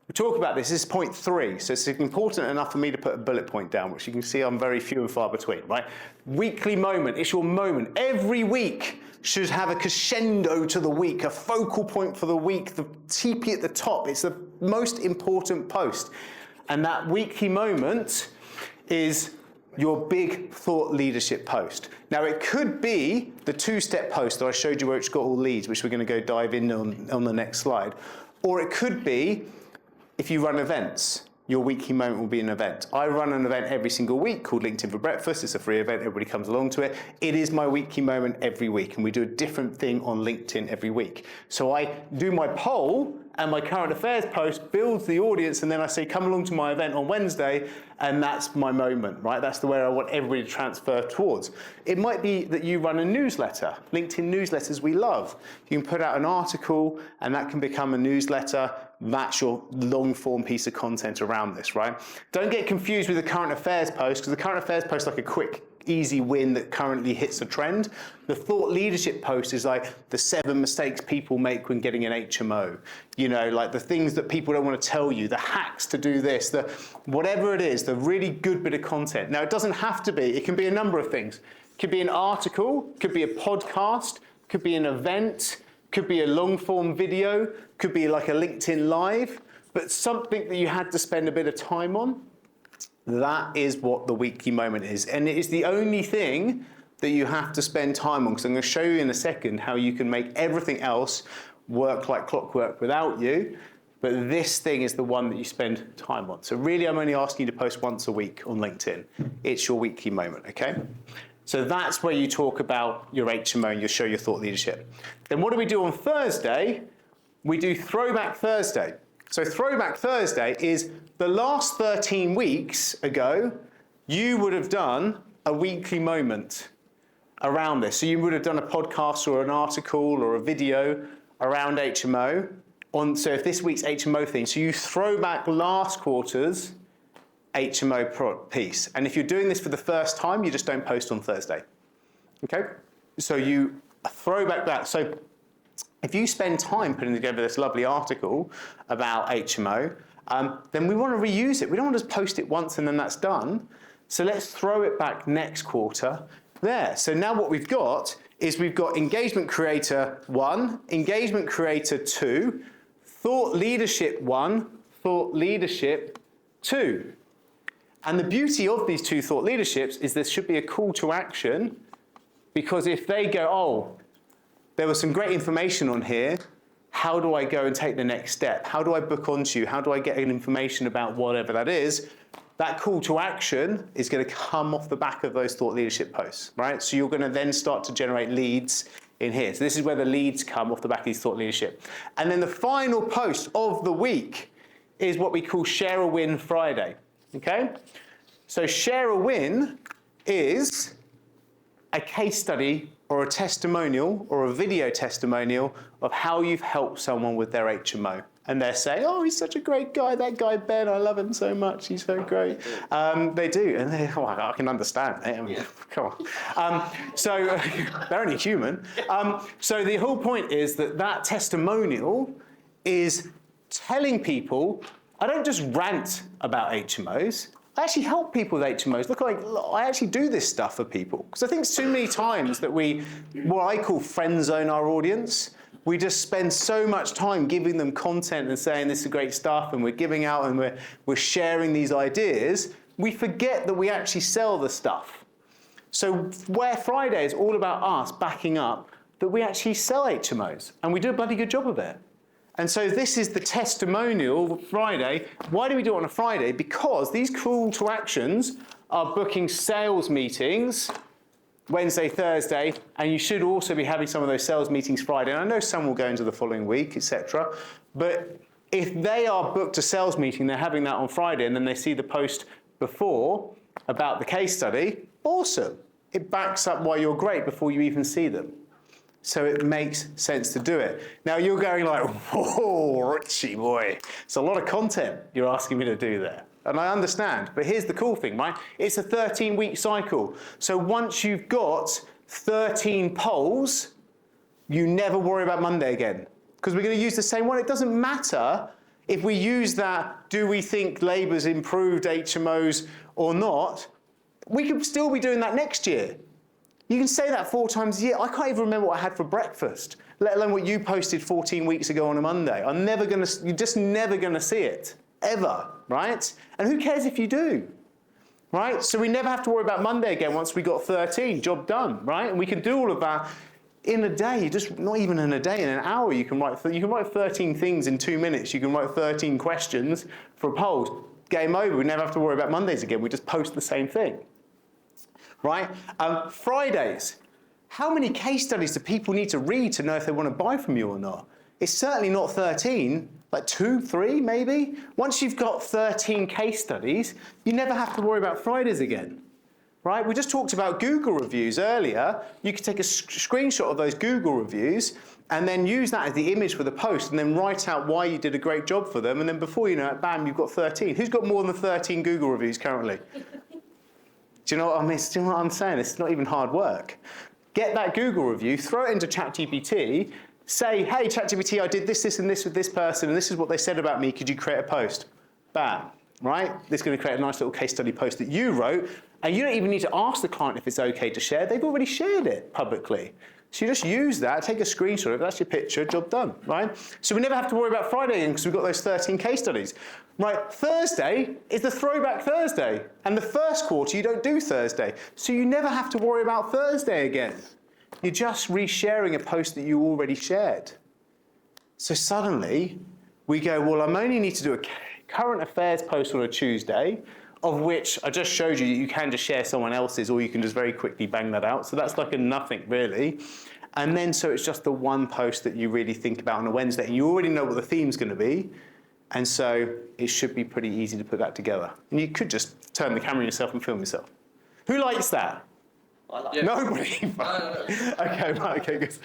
We talk about this. This is point 3, so it's important enough for me to put a bullet point down, which you can see I'm very few and far between, right? Weekly moment, it's your moment. Every week should have a crescendo to the week, a focal point for the week, the TP at the top. It's the most important post. And that weekly moment is your big thought leadership post. Now it could be the 2-step post that I showed you where it's got all leads, which we're going to go dive in on the next slide. Or it could be if you run events. Your weekly moment will be an event. I run an event every single week called LinkedIn for Breakfast. It's a free event. Everybody comes along to it. It is my weekly moment every week, and we do a different thing on LinkedIn every week. So I do my poll, and my current affairs post builds the audience, and then I say, come along to my event on Wednesday, and that's my moment, right? That's the way I want everybody to transfer towards. It might be that you run a newsletter. LinkedIn newsletters we love. You can put out an article, and that can become a newsletter. That's your long-form piece of content around this, right? Don't get confused with the current affairs post, because the current affairs post is like a quick, easy win that currently hits a trend. The thought leadership post is like the 7 mistakes people make when getting an HMO. You know, like the things that people don't want to tell you, the hacks to do this, the whatever it is, the really good bit of content. Now, it doesn't have to be. It can be a number of things. It could be an article, could be a podcast, could be an event, could be a long-form video, could be like a LinkedIn Live, but something that you had to spend a bit of time on. That is what the weekly moment is. And it is the only thing that you have to spend time on, because I'm going to show you in a second how you can make everything else work like clockwork without you. But this thing is the one that you spend time on. So really, I'm only asking you to post once a week on LinkedIn. It's your weekly moment, okay? So that's where you talk about your HMO and you show your thought leadership. Then what do we do on Thursday? We do Throwback Thursday. So Throwback Thursday is the last 13 weeks ago, you would have done a weekly moment around this. So you would have done a podcast or an article or a video around HMO. So if this week's HMO thing, so you throw back last quarter's HMO piece. And if you're doing this for the first time, you just don't post on Thursday. Okay? So you throw back that. So if you spend time putting together this lovely article about HMO, then we want to reuse it. We don't want to just post it once and then that's done. So let's throw it back next quarter there. So now what we've got is we've got Engagement Creator 1, Engagement Creator 2, Thought Leadership 1, Thought Leadership 2. And the beauty of these 2 thought leaderships is there should be a call to action, because if they go, oh, there was some great information on here, how do I go and take the next step? How do I book onto you? How do I get information about whatever that is? That call to action is going to come off the back of those thought leadership posts, right? So you're going to then start to generate leads in here. So this is where the leads come off the back of these thought leadership. And then the final post of the week is what we call Share a Win Friday, okay? So Share a Win is a case study or a testimonial or a video testimonial of how you've helped someone with their HMO. And they're saying, oh, he's such a great guy, that guy Ben, I love him so much, he's so great. They do, and I can understand. I mean, come on. So they're only human. So the whole point is that testimonial is telling people, I don't just rant about HMOs, I actually help people with HMOs. Look, I actually do this stuff for people. Because I think so many times that what I call friend zone our audience. We just spend so much time giving them content and saying this is great stuff, and we're giving out and we're sharing these ideas. We forget that we actually sell the stuff. So where Friday is all about us backing up that we actually sell HMOs, and we do a bloody good job of it. And so this is the testimonial Friday. Why do we do it on a Friday? Because these call to actions are booking sales meetings Wednesday, Thursday, and you should also be having some of those sales meetings Friday. And I know some will go into the following week, etc. But if they are booked a sales meeting, they're having that on Friday, and then they see the post before about the case study, awesome. It backs up why you're great before you even see them. So it makes sense to do it. Now you're going like, whoa, Richie boy, it's a lot of content you're asking me to do there. And I understand, but here's the cool thing, right? It's a 13-week cycle. So once you've got 13 polls, you never worry about Monday again. Because we're going to use the same one. It doesn't matter if we use that, do we think Labour's improved HMOs or not? We could still be doing that next year. You can say that 4 times a year. I can't even remember what I had for breakfast, let alone what you posted 14 weeks ago on a Monday. You're just never going to see it, ever, right? And who cares if you do, right? So we never have to worry about Monday again once we got 13, job done, right? And we can do all of that in a day, just not even in a day, in an hour. You can write 13 things in 2 minutes. You can write 13 questions for a poll. Game over. We never have to worry about Mondays again. We just post the same thing. Right? Fridays. How many case studies do people need to read to know if they want to buy from you or not? It's certainly not 13, like 2, 3 maybe. Once you've got 13 case studies, you never have to worry about Fridays again. Right? We just talked about Google reviews earlier. You could take a screenshot of those Google reviews and then use that as the image for the post and then write out why you did a great job for them. And then before you know it, bam, you've got 13. Who's got more than 13 Google reviews currently? Do you know what I mean? Do you know what I'm saying? It's not even hard work. Get that Google review, throw it into ChatGPT, say, hey, ChatGPT, I did this, this, and this with this person, and this is what they said about me. Could you create a post? Bam, right? This is going to create a nice little case study post that you wrote, and you don't even need to ask the client if it's okay to share. They've already shared it publicly. So you just use that, take a screenshot of it, that's your picture, job done, right? So we never have to worry about Friday again because we've got those 13 case studies. Right, Thursday is the throwback Thursday. And the first quarter, you don't do Thursday. So you never have to worry about Thursday again. You're just resharing a post that you already shared. So suddenly, we go, well, I only need to do a current affairs post on a Tuesday, of which I just showed you you can just share someone else's, or you can just very quickly bang that out. So that's like a nothing, really. And then so it's just the one post that you really think about on a Wednesday, and you already know what the theme's going to be. And so it should be pretty easy to put that together. And you could just turn the camera on yourself and film yourself. Who likes that? I like it. Nobody? No. Okay, right, okay, good.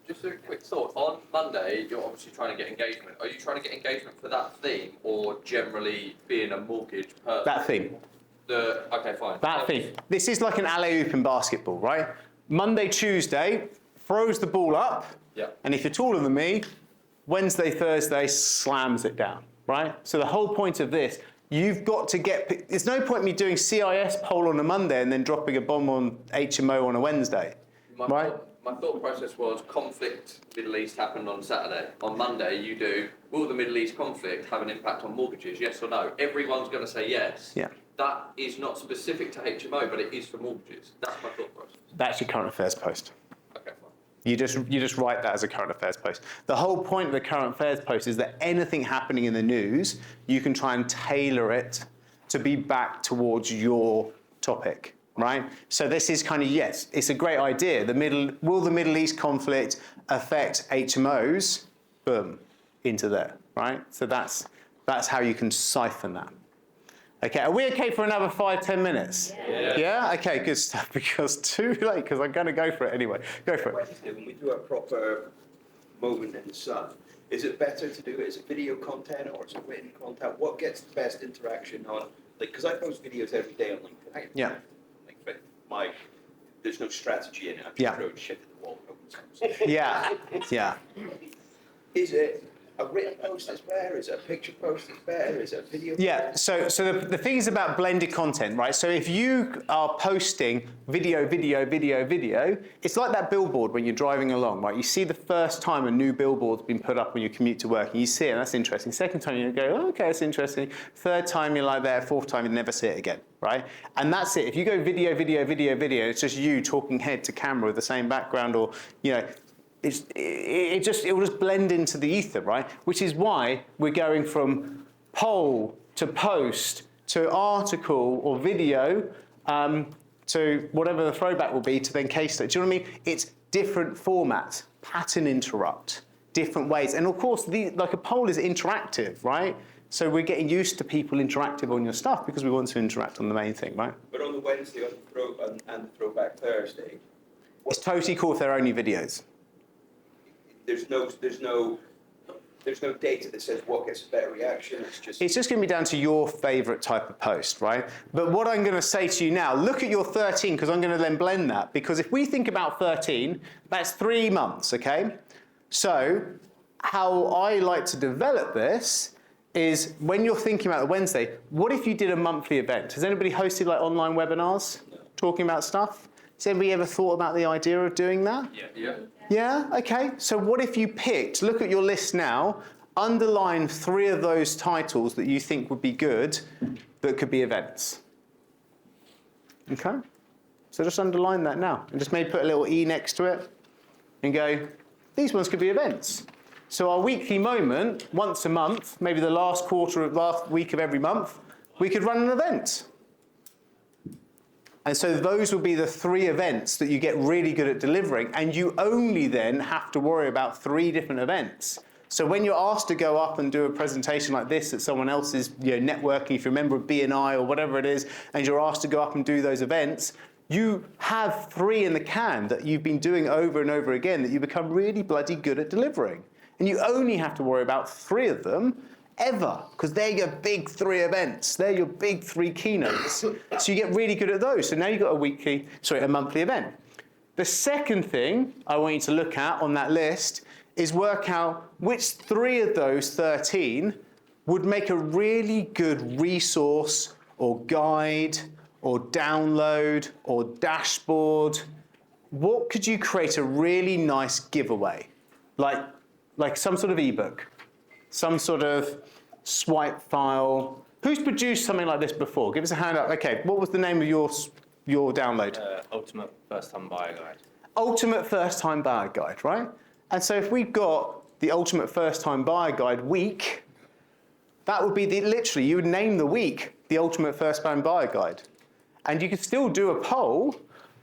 Just a quick thought. On Monday, you're obviously trying to get engagement. Are you trying to get engagement for that theme, or generally being a mortgage person? That theme. Okay, fine. That theme. This is like an alley-oop in basketball, right? Monday, Tuesday, throws the ball up. Yeah. And if you're taller than me, Wednesday, Thursday slams it down, right? So the whole point of this, you've got to get, there's no point in me doing CIS poll on a Monday and then dropping a bomb on HMO on a Wednesday, right? My thought process was conflict Middle East happened on Saturday. On Monday you do, will the Middle East conflict have an impact on mortgages, yes or no? Everyone's going to say yes. Yeah. That is not specific to HMO, but it is for mortgages. That's my thought process. That's your current affairs post. Okay, fine. You just write that as a current affairs post. The whole point of the current affairs post is that anything happening in the news, you can try and tailor it to be back towards your topic, right? So this is kind of, yes, it's a great idea. Will the Middle East conflict affect HMOs? Boom, into there, right? So that's how you can siphon that. Okay, are we okay for another 5-10 minutes? Yeah? Okay, good stuff, because too late, because I'm going to go for it anyway. Go for it. When we do a proper moment in the sun, Is it better to do it as a video content or as a written content? What gets the best interaction on, like, because I post videos every day on LinkedIn. Yeah. Like, but there's no strategy in it. I'm just throwing shit at the wall. Yeah, yeah. Is it a written post that's better? Is it a picture post that's better? Is it a video Yeah, post? so the thing is about blended content, right? So if you are posting video, it's like that billboard when you're driving along, right? You see the first time a new billboard's been put up when you commute to work, and you see it, and that's interesting. Second time you go, oh, okay, that's interesting. Third time you're like there, fourth time you never see it again, right? And that's it. If you go video, it's just you talking head to camera with the same background, or, you know, it will just blend into the ether, right? Which is why we're going from poll to post to article or video to whatever the throwback will be to then case study. Do you know what I mean? It's different formats, pattern interrupt, different ways. And of course, like a poll is interactive, right? So we're getting used to people interactive on your stuff because we want to interact on the main thing, right? But on the Wednesday and the Throwback Thursday, it's totally cool if they're only videos. There's no data that says what gets a better reaction. It's just going to be down to your favorite type of post, right? But what I'm going to say to you now, look at your 13, because I'm going to then blend that. Because if we think about 13, that's 3 months, okay? So how I like to develop this is when you're thinking about the Wednesday, what if you did a monthly event? Has anybody hosted like online webinars talking about stuff? Has anybody ever thought about the idea of doing that? Yeah. Yeah, okay. So what if you picked, look at your list now, underline 3 of those titles that you think would be good that could be events. Okay? So just underline that now. And just maybe put a little E next to it and go, these ones could be events. So our weekly moment, once a month, maybe the last week of every month, we could run an event. And so those will be the 3 events that you get really good at delivering, and you only then have to worry about 3 different events. So when you're asked to go up and do a presentation like this at someone else's, networking, if you remember a BNI or whatever it is, and you're asked to go up and do those events, you have 3 in the can that you've been doing over and over again that you become really bloody good at delivering. And you only have to worry about 3 of them ever, because they're your big 3 events. They're your big 3 keynotes. So you get really good at those. So now you've got a monthly event. The second thing I want you to look at on that list is work out which 3 of those 13 would make a really good resource or guide or download or dashboard. What could you create a really nice giveaway? Like some sort of ebook, some sort of swipe file. Who's produced something like this before? Give us a hand up. Okay, what was the name of your download? Ultimate First Time Buyer Guide. Ultimate First Time Buyer Guide, right? And so if we've got the Ultimate First Time Buyer Guide week, that would be literally, you would name the week the Ultimate First Time Buyer Guide. And you could still do a poll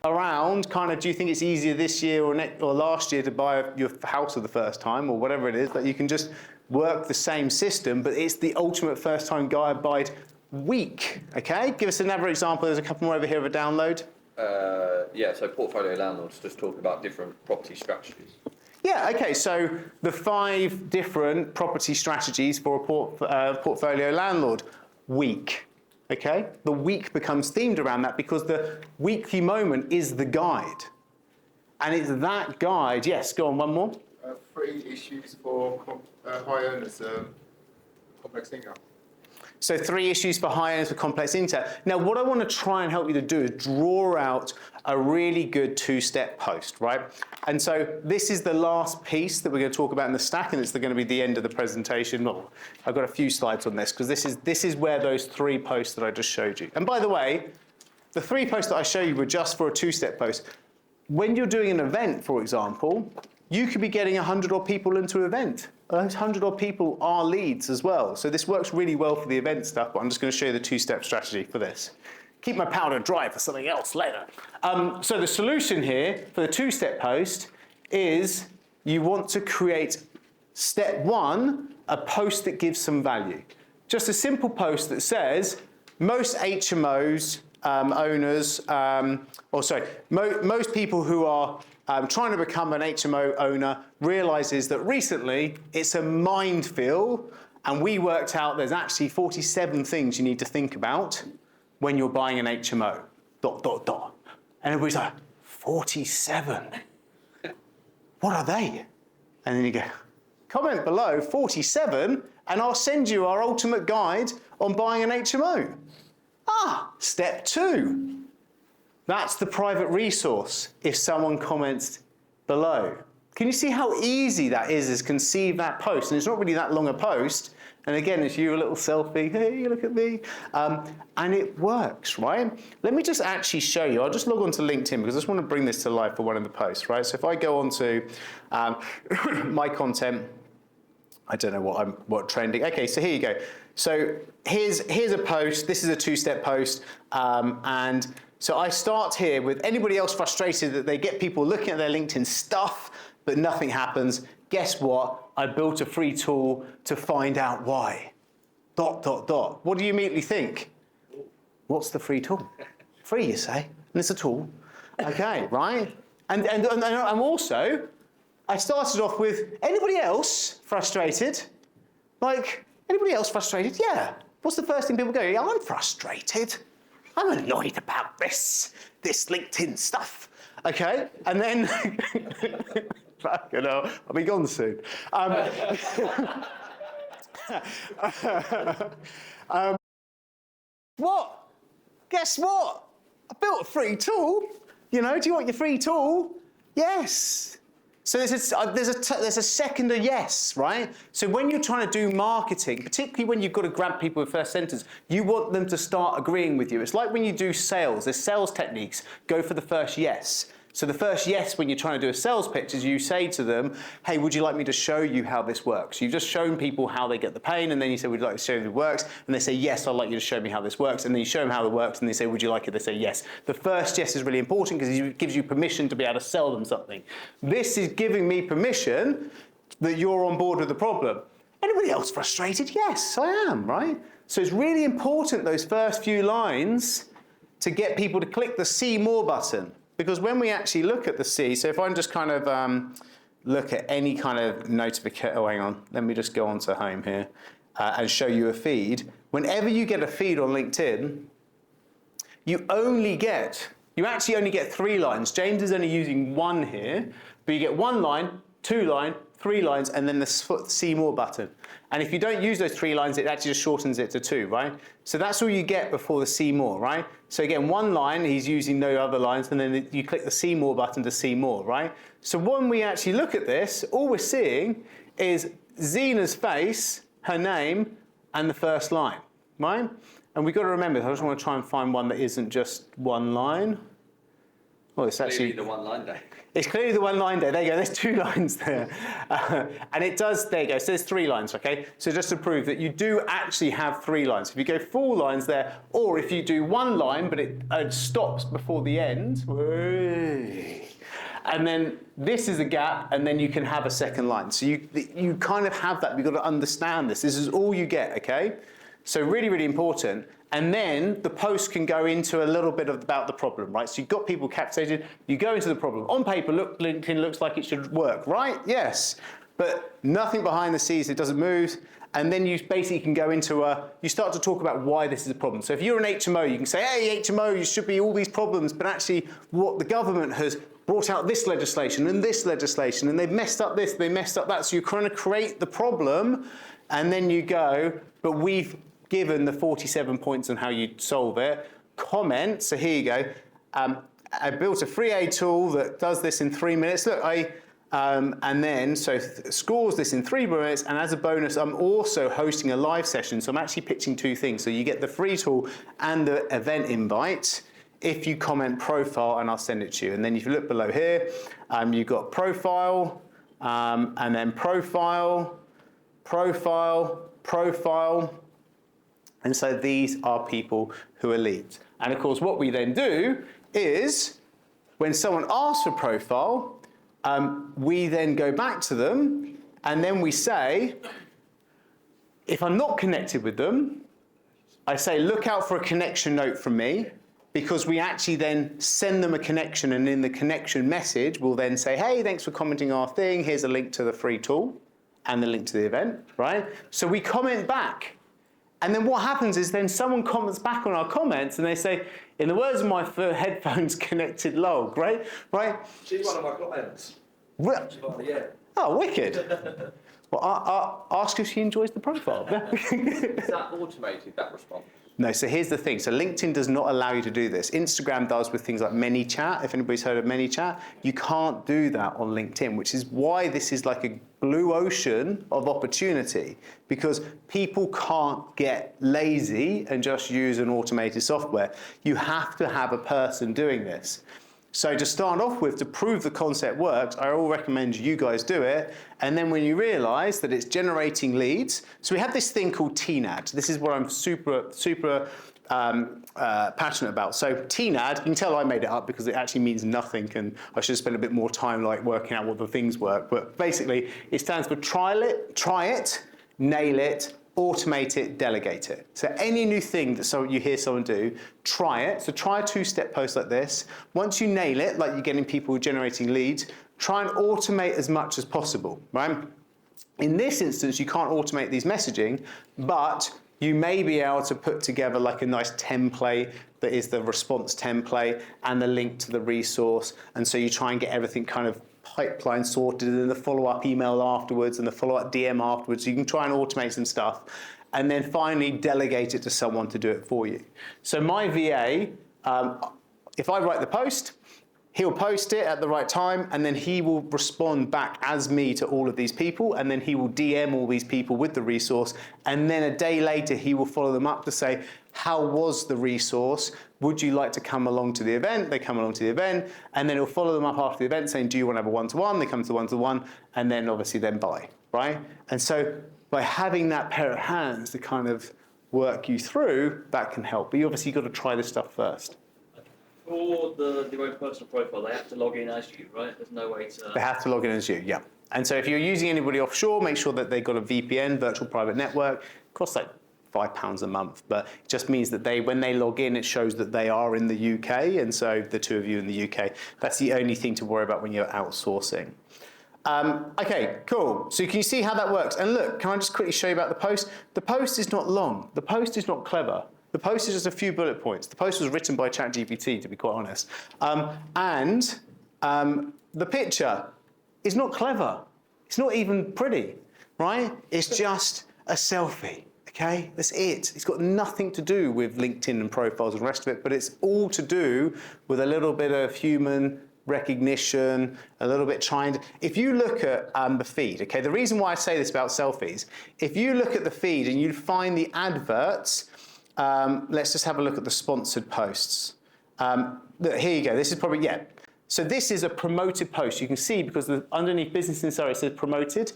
around kind of, do you think it's easier this year or last year to buy your house for the first time or whatever it is, that you can just work the same system, but it's the Ultimate First Time Guide week, okay? Give us another example. There's a couple more over here of a download. So portfolio landlords just talking about different property strategies. Yeah, okay, so the 5 different property strategies for a portfolio landlord week. Okay, the week becomes themed around that because the weekly moment is the guide. And it's that guide, yes, go on, one more. 3 issues for high earners, complex income. So 3 issues for high earners with complex income. Now, what I want to try and help you to do is draw out a really good 2-step post, right? And so this is the last piece that we're going to talk about in the stack, and it's going to be the end of the presentation. Well, I've got a few slides on this, because this is where those 3 posts that I just showed you. And by the way, the 3 posts that I show you were just for a 2-step post. When you're doing an event, for example, you could be getting 100 odd people into an event. Those 100 odd people are leads as well. So this works really well for the event stuff, but I'm just going to show you the 2-step strategy for this. Keep my powder dry for something else later. So the solution here for the 2-step post is you want to create step 1, a post that gives some value. Just a simple post that says, most HMOs owners, most people who are trying to become an HMO owner realizes that recently it's a minefield, and we worked out there's actually 47 things you need to think about when you're buying an HMO, ... And everybody's like, 47? What are they? And then you go, comment below 47 and I'll send you our ultimate guide on buying an HMO. Step 2. That's the private resource if someone comments below. Can you see how easy that is conceive that post? And it's not really that long a post. And again, it's you, a little selfie, hey, look at me. And it works, right? Let me just actually show you. I'll just log on to LinkedIn because I just want to bring this to life for one of the posts, right? So if I go on to my content, I don't know what trending. Okay, so here you go. So here's a post. This is a 2-step post. And so I start here with anybody else frustrated that they get people looking at their LinkedIn stuff, but nothing happens. Guess what? I built a free tool to find out why. ... What do you immediately think? What's the free tool? Free, you say, and it's a tool. Okay, right? And also, I started off with anybody else frustrated? Like, anybody else frustrated? Yeah. What's the first thing people go? Yeah, I'm frustrated. I'm annoyed about this LinkedIn stuff. Okay, and then, fucking hell, I'll be gone soon. What? Guess what? I built a free tool. You know, do you want your free tool? Yes. So there's a second yes, right? So when you're trying to do marketing, particularly when you've got to grab people with first sentence, you want them to start agreeing with you. It's like when you do sales. There's sales techniques. Go for the first yes. So the first yes when you're trying to do a sales pitch is you say to them, hey, would you like me to show you how this works? You've just shown people how they get the pain, and then you say, would you like to show you how it works? And they say, yes, I'd like you to show me how this works. And then you show them how it works, and they say, would you like it? They say, yes. The first yes is really important because it gives you permission to be able to sell them something. This is giving me permission that you're on board with the problem. Anybody else frustrated? Yes, I am, right? So it's really important, those first few lines, to get people to click the see more button. Because when we actually look at the C, so if I just kind of look at any kind of notification, oh, hang on, let me just go on to home here and show you a feed. Whenever you get a feed on LinkedIn, you actually only get 3 lines. James is only using 1 here, but you get 1 line, 2 line, 3 lines, and then the see more button. And if you don't use those 3 lines, it actually just shortens it to 2, right? So that's all you get before the see more, right? So again, 1 line, he's using no other lines, and then you click the see more button to see more, right? So when we actually look at this, all we're seeing is Zena's face, her name, and the first line, right? And we've got to remember, I just want to try and find one that isn't just 1 line. Well, it's actually the 1 line day. It's clearly the 1 line there. There you go. There's 2 lines there. And it does, there you go. So there's 3 lines, okay? So just to prove that you do actually have 3 lines. If you go 4 lines there, or if you do 1 line, but it stops before the end, and then this is a gap, and then you can have a second line. So you kind of have that. You've got to understand this. This is all you get, okay? So really, really important. And then the post can go into a little bit about the problem, right? So you've got people captivated, you go into the problem. On paper, look, LinkedIn looks like it should work, right? Yes. But nothing behind the scenes, it doesn't move. And then you basically can go into you start to talk about why this is a problem. So if you're an HMO, you can say, hey, HMO, you should be all these problems, but actually what the government has brought out this legislation, and they've messed up this, they messed up that. So you're trying to create the problem, and then you go, but we've given the 47 points on how you solve it. Comment, so here you go. I built a free aid tool that does this in 3 minutes. Look, and then, scores this in 3 minutes, and as a bonus, I'm also hosting a live session, so I'm actually pitching 2 things. So you get the free tool and the event invite if you comment profile, and I'll send it to you. And then if you look below here, you've got profile, and then profile, and so these are people who are leads. And of course, what we then do is, when someone asks for profile, we then go back to them, and then we say, if I'm not connected with them, I say, look out for a connection note from me, because we actually then send them a connection, and in the connection message, we'll then say, hey, thanks for commenting our thing. Here's a link to the free tool and the link to the event, right? So we comment back. And then what happens is then someone comments back on our comments and they say, in the words of my headphones connected log, right? She's one of my clients. Yeah. Oh, wicked. Well, ask if she enjoys the profile. Is that automated, that response? No, so here's the thing. So LinkedIn does not allow you to do this. Instagram does with things like ManyChat. If anybody's heard of ManyChat, you can't do that on LinkedIn, which is why this is like a blue ocean of opportunity, because people can't get lazy and just use an automated software. You have to have a person doing this. So to start off with, to prove the concept works, I all recommend you guys do it. And then when you realize that it's generating leads, so we have this thing called TNAD. This is what I'm super passionate about. So TNAD, you can tell I made it up because it actually means nothing, and I should have spent a bit more time like working out what the things work. But basically, it stands for try it, nail it, automate it, delegate it. So any new thing that you hear someone do, try it. So try a 2-step post like this. Once you nail it, like you're getting people generating leads, try and automate as much as possible, right? In this instance, you can't automate these messaging, but you may be able to put together like a nice template that is the response template and the link to the resource. And so you try and get everything kind of pipeline sorted, and then the follow-up email afterwards and the follow-up DM afterwards. You can try and automate some stuff. And then finally delegate it to someone to do it for you. So my VA, if I write the post, he'll post it at the right time, and then he will respond back as me to all of these people, and then he will DM all these people with the resource, and then a day later he will follow them up to say, how was the resource? Would you like to come along to the event? They come along to the event, and then he'll follow them up after the event saying, do you want to have a one-to-one? They come to the one-to-one, and then obviously then buy, right? And so by having that pair of hands to kind of work you through, that can help. But you obviously got to try this stuff first. For their own personal profile, they have to log in as you, right? There's no way to... They have to log in as you, yeah. And so if you're using anybody offshore, make sure that they've got a VPN, virtual private network. It costs like £5 a month, but it just means that when they log in, it shows that they are in the UK, and so the two of you in the UK. That's the only thing to worry about when you're outsourcing. Okay, cool. So can you see how that works? And look, can I just quickly show you about the post? The post is not long. The post is not clever. The post is just a few bullet points. The post was written by ChatGPT, to be quite honest. The picture is not clever. It's not even pretty, right? It's just a selfie, okay? That's it. It's got nothing to do with LinkedIn and profiles and the rest of it, but it's all to do with a little bit of human recognition, a little bit trying to... If you look at the feed, okay, the reason why I say this about selfies, if you look at the feed and you find the adverts, let's just have a look at the sponsored posts. Here you go. This is probably, yeah. So this is a promoted post. You can see because underneath Business Insider it says promoted.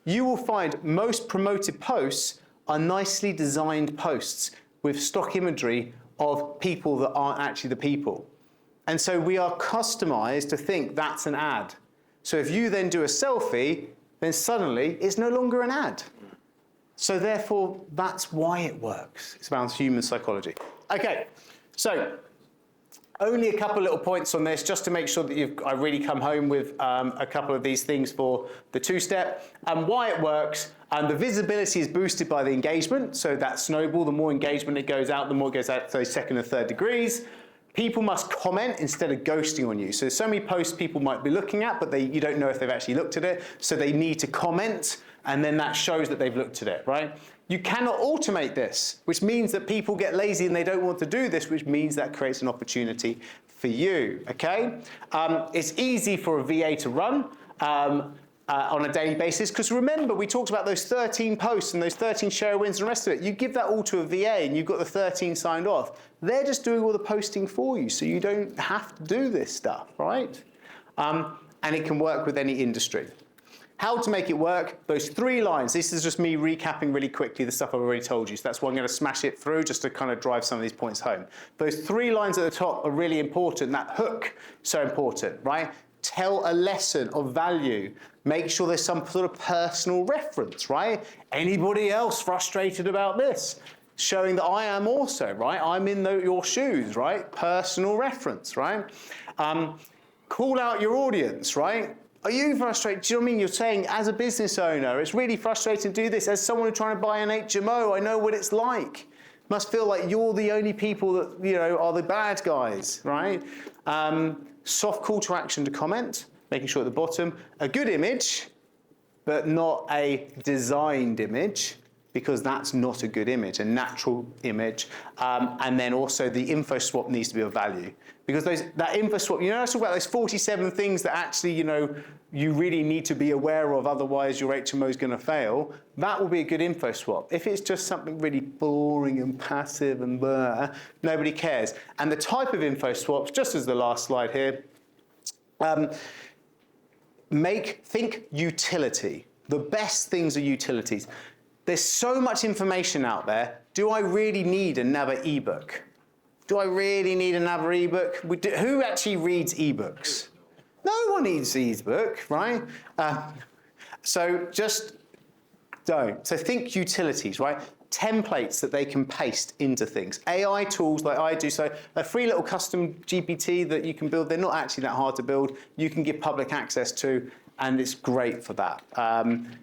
You will find most promoted posts are nicely designed posts with stock imagery of people that aren't actually the people. And so we are customized to think that's an ad. So if you then do a selfie, then suddenly it's no longer an ad. So therefore, that's why it works. It's about human psychology. Okay, so only a couple little points on this, just to make sure that I've really come home with a couple of these things for the 2-step. And why it works, the visibility is boosted by the engagement. So that snowball, the more engagement it goes out, the more it goes out to those 2nd and 3rd degrees. People must comment instead of ghosting on you. So many posts people might be looking at, but you don't know if they've actually looked at it. So they need to comment, and then that shows that they've looked at it, right? You cannot automate this, which means that people get lazy and they don't want to do this, which means that creates an opportunity for you, okay? It's easy for a VA to run on a daily basis, because remember, we talked about those 13 posts and those 13 share wins and the rest of it. You give that all to a VA and you've got the 13 signed off. They're just doing all the posting for you, so you don't have to do this stuff, right? And it can work with any industry. How to make it work, those 3 lines. This is just me recapping really quickly the stuff I've already told you. So that's why I'm going to smash it through just to kind of drive some of these points home. Those 3 lines at the top are really important. That hook, so important, right? Tell a lesson of value. Make sure there's some sort of personal reference, right? Anybody else frustrated about this? showing that I am also, right? I'm in your shoes, right? Personal reference, right? Call out your audience, right? Are you frustrated? Do you know what I mean? You're saying, as a business owner, it's really frustrating to do this. As someone who's trying to buy an HMO, I know what it's like. Must feel like you're the only people that, you know, are the bad guys, right? Soft call to action to comment, making sure at the bottom, a good image, but not a designed image, because that's not a good image, a natural image. And then also the info swap needs to be of value. Because that info swap, you know, I talk about those 47 things that actually, you know, you really need to be aware of, otherwise your HMO is going to fail. That will be a good info swap. If it's just something really boring and passive and blah, nobody cares. And the type of info swaps, just as the last slide here, think utility. The best things are utilities. There's so much information out there. Do I really need another ebook? Do I really need another ebook? Who actually reads ebooks? No one needs ebook, right? So just don't. So think utilities, right? Templates that they can paste into things. AI tools like I do. So a free little custom GPT that you can build. They're not actually that hard to build. You can give public access to, and it's great for that.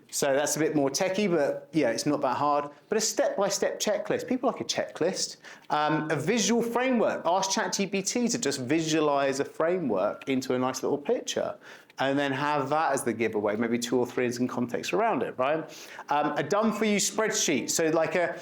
So that's a bit more techie, but yeah, it's not that hard. But a step-by-step checklist. People like a checklist. A visual framework. Ask ChatGPT to just visualize a framework into a nice little picture, and then have that as the giveaway, maybe 2 or 3 in some context around it, right? A done-for-you spreadsheet, so like a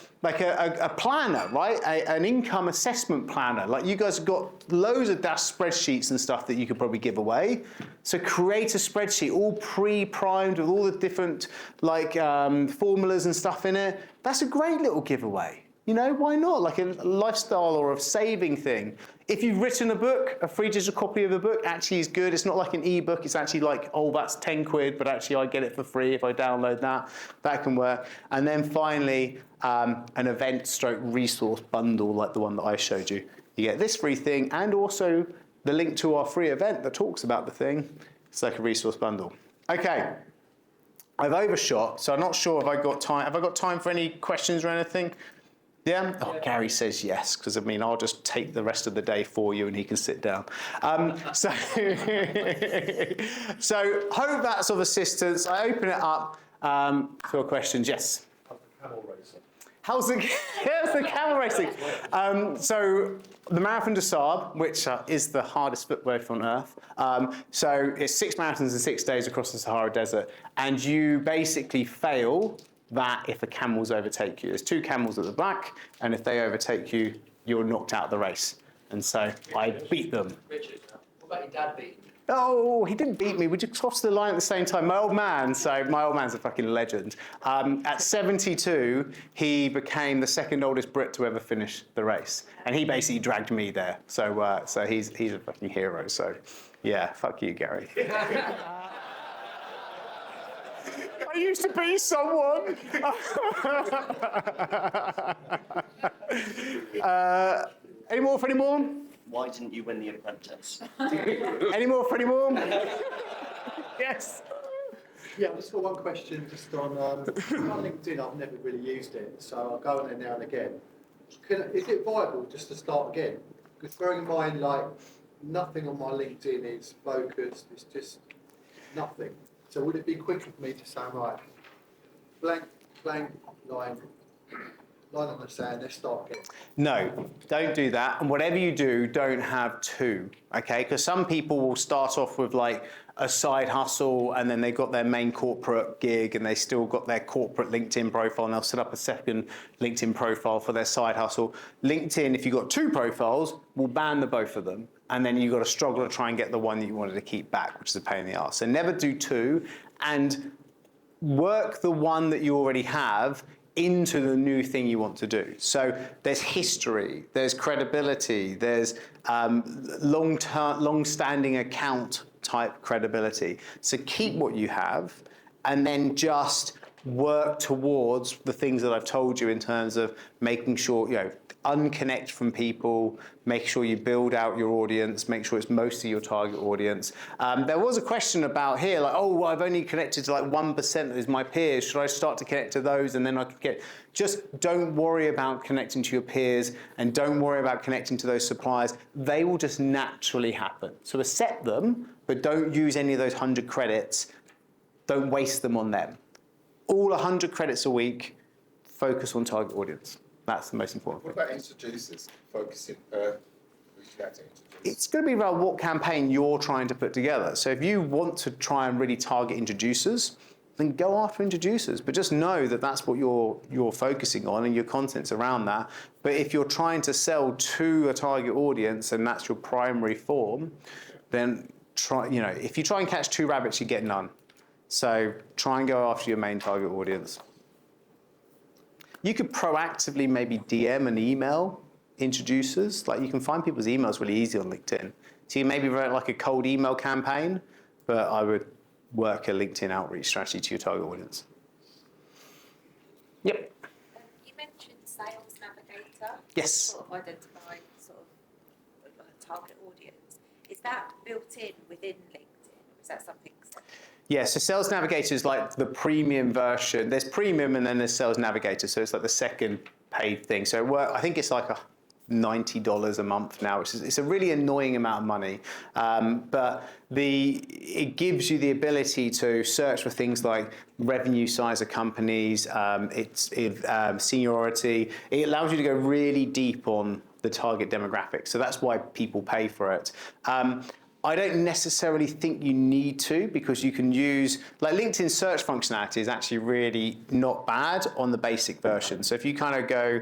planner, right? An income assessment planner. Like you guys have got loads of dash spreadsheets and stuff that you could probably give away. So create a spreadsheet, all pre-primed with all the different like formulas and stuff in it. That's a great little giveaway. You know, why not? Like a lifestyle or a saving thing. If you've written a book, a free digital copy of a book actually is good. It's not like an ebook. It's actually like, oh, that's 10 quid, but actually I get it for free if I download that. That can work. And then finally, an event/resource bundle like the one that I showed you. You get this free thing and also the link to our free event that talks about the thing. It's like a resource bundle. Okay. I've overshot, so I'm not sure if I've got time. Have I got time for any questions or anything? Yeah? Oh, Gary says yes, because I mean, I'll just take the rest of the day for you and he can sit down. So hope that's of assistance. I open it up for questions. Yes? How's the camel racing? So the Marathon des Sables, which is the hardest foot race on earth. So it's 6 marathons in 6 days across the Sahara Desert. And you basically fail that if the camels overtake you. There's 2 camels at the back, and if they overtake you, you're knocked out of the race. And so I beat them. Richard, what about your dad beating you? Oh, he didn't beat me. We just crossed the line at the same time. My old man's a fucking legend. At 72, he became the second oldest Brit to ever finish the race. And he basically dragged me there. So he's a fucking hero. So yeah, fuck you, Gary. I used to be someone. Any more for any more? Why didn't you win The Apprentice? Any more for any more? Yes. Yeah, I've just got one question just on LinkedIn. I've never really used it, so I'll go on there now and again. Is it viable just to start again? Because bearing in mind, like, nothing on my LinkedIn is focused, it's just nothing. So would it be quicker for me to say, right, blank line on the sand, let's start again? No, don't do that. And whatever you do, don't have 2, okay? Because some people will start off with like a side hustle and then they've got their main corporate gig and they still got their corporate LinkedIn profile and they'll set up a second LinkedIn profile for their side hustle. LinkedIn, if you've got 2 profiles, will ban the both of them. And then you've got to struggle to try and get the one that you wanted to keep back, which is a pain in the arse. So never do 2 and work the one that you already have into the new thing you want to do. So there's history, there's credibility, there's long-standing account type credibility. So keep what you have and then just work towards the things that I've told you in terms of making sure, unconnect from people, make sure you build out your audience, make sure it's mostly your target audience. There was a question about here, like, oh, well, I've only connected to like 1% of my peers. Should I start to connect to those and then I could get, just don't worry about connecting to your peers and don't worry about connecting to those suppliers. They will just naturally happen. So accept them, but don't use any of those 100 credits. Don't waste them on them. All 100 credits a week, focus on target audience. That's the most important thing. What about introducers? Focusing, reaching out to introducers? It's going to be about what campaign you're trying to put together. So if you want to try and really target introducers, then go after introducers. But just know that that's what you're focusing on and your content's around that. But if you're trying to sell to a target audience and that's your primary form, then if you try and catch 2 rabbits, you get none. So try and go after your main target audience. You could proactively maybe DM and email introducers. Like you can find people's emails really easy on LinkedIn. So you maybe write like a cold email campaign, but I would work a LinkedIn outreach strategy to your target audience. Yep. You mentioned Sales Navigator. Yes. Sort of identifying sort of a target audience. Is that built in within LinkedIn, or is that something separate? Yeah, so Sales Navigator is like the premium version. There's premium and then there's Sales Navigator, so it's like the second paid thing. So I think it's like $90 a month now, which is it's a really annoying amount of money. But it gives you the ability to search for things like revenue size of companies, seniority. It allows you to go really deep on the target demographic. So that's why people pay for it. I don't necessarily think you need to, because you can use, like LinkedIn search functionality is actually really not bad on the basic version. So if you kind of go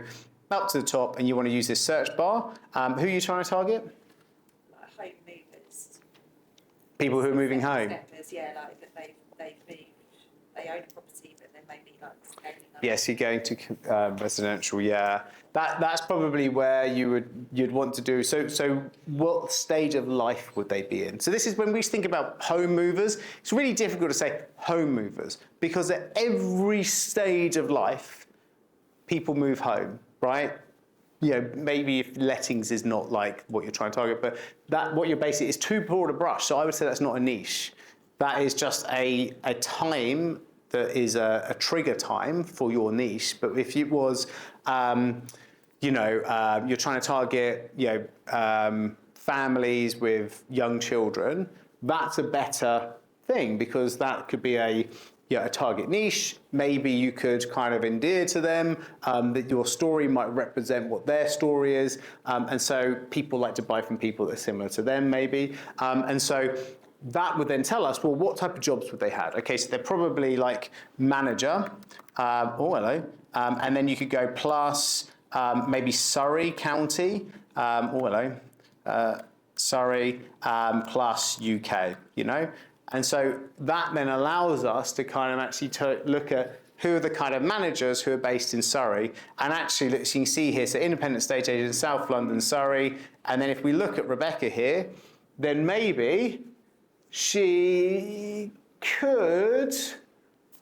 up to the top and you want to use this search bar, who are you trying to target? Like home movers. People who are moving home. Sectors, yeah, like that they've moved, they own a property, but then maybe like scaling up. Yes, you're going to residential, yeah. That's probably where you'd want to do. So what stage of life would they be in? So this is when we think about home movers. It's really difficult to say home movers because at every stage of life, people move home, right? Maybe if lettings is not like what you're trying to target, but what you're basically is too broad a brush. So I would say that's not a niche. That is just a time that is a trigger time for your niche. But if it was, you're trying to target, families with young children, that's a better thing because that could be a target niche. Maybe you could kind of endear to them that your story might represent what their story is. And so people like to buy from people that are similar to them, maybe. And so that would then tell us, well, what type of jobs would they have? Okay, so they're probably like manager, and then you could go plus maybe Surrey County, Surrey plus UK, And so that then allows us to kind of actually look at who are the kind of managers who are based in Surrey. And actually, you can see here, so independent estate agent, South London, Surrey. And then if we look at Rebecca here, then maybe she could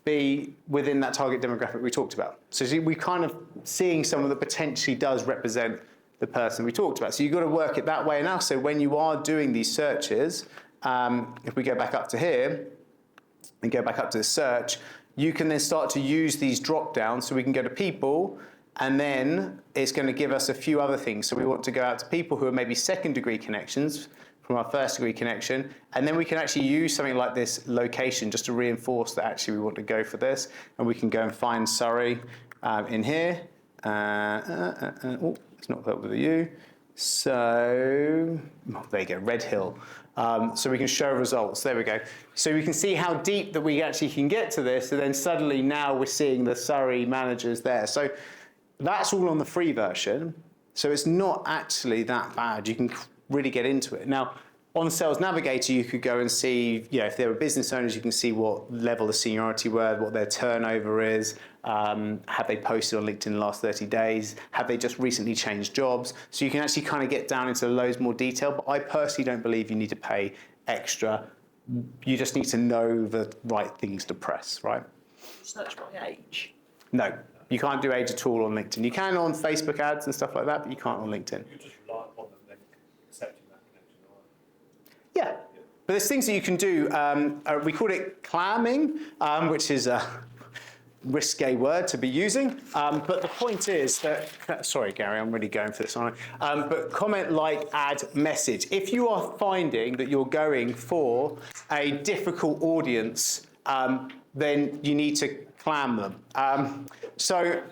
be within that target demographic we talked about. So we kind of seeing someone that potentially does represent the person we talked about. So you've got to work it that way now. So when you are doing these searches, if we go back up to here and go back up to the search, you can then start to use these drop downs. So we can go to people, and then it's going to give us a few other things. So we want to go out to people who are maybe second degree connections from our first degree connection, and then we can actually use something like this location just to reinforce that actually we want to go for this, and we can go and find Surrey in here. It's not that with a U. So there you go, Red Hill. So we can show results. There we go. So we can see how deep that we actually can get to this, and then suddenly now we're seeing the Surrey managers there. So that's all on the free version. So it's not actually that bad. You can really get into it. Now, on Sales Navigator, you could go and see, if there were business owners, you can see what level of seniority were, what their turnover is, have they posted on LinkedIn in the last 30 days, have they just recently changed jobs? So you can actually kind of get down into loads more detail, but I personally don't believe you need to pay extra. You just need to know the right things to press, right? search by age? No, you can't do age at all on LinkedIn. You can on Facebook ads and stuff like that, but you can't on LinkedIn. You just rely upon them then accepting that connection, right? Yeah, but there's things that you can do. We call it clamming, which is a risque word to be using. But the point is that, sorry, Gary, I'm really going for this, aren't I? But comment, like, add, message. If you are finding that you're going for a difficult audience, then you need to clam them. Sorry.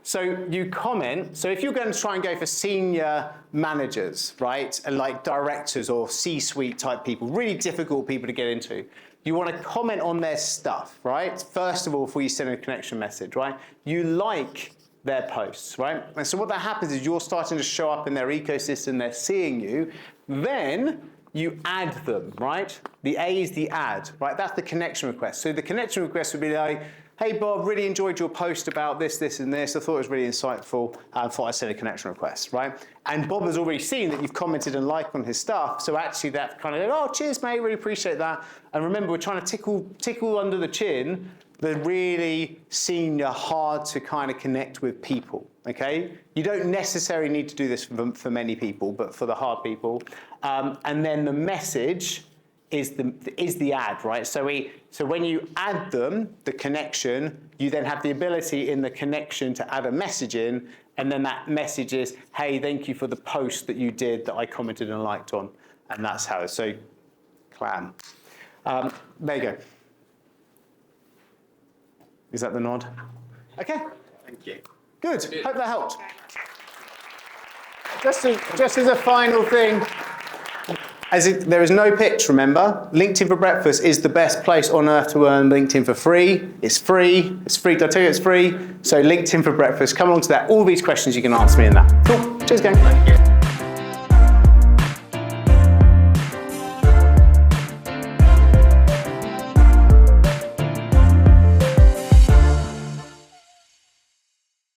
So you comment. So if you're going to try and go for senior managers, right, and like directors or C-suite type people, really difficult people to get into, you want to comment on their stuff, right? First of all, before you send a connection message, right? You like their posts, right? And so what that happens is you're starting to show up in their ecosystem, they're seeing you, then you add them, right? The A is the add, right? That's the connection request. So the connection request would be like, hey Bob, really enjoyed your post about this, this, and this. I thought it was really insightful. I thought I'd send a connection request, right? And Bob has already seen that you've commented and liked on his stuff. So actually that kind of, oh, cheers, mate, really appreciate that. And remember, we're trying to tickle under the chin the really senior, hard to kind of connect with people, okay? You don't necessarily need to do this for many people, but for the hard people. And then the message is the ad, right? So when you add them, the connection, you then have the ability in the connection to add a message in, and then that message is, hey, thank you for the post that you did that I commented and liked on. And that's how, so clam. There you go. Is that the nod? Okay. Thank you. Good, hope that helped. Just as a final thing, there is no pitch, remember. LinkedIn for Breakfast is the best place on earth to earn LinkedIn for free. It's free. It's free. Did I tell you it's free? So LinkedIn for Breakfast, come along to that. All these questions you can ask me in that. Cool. Cheers, gang.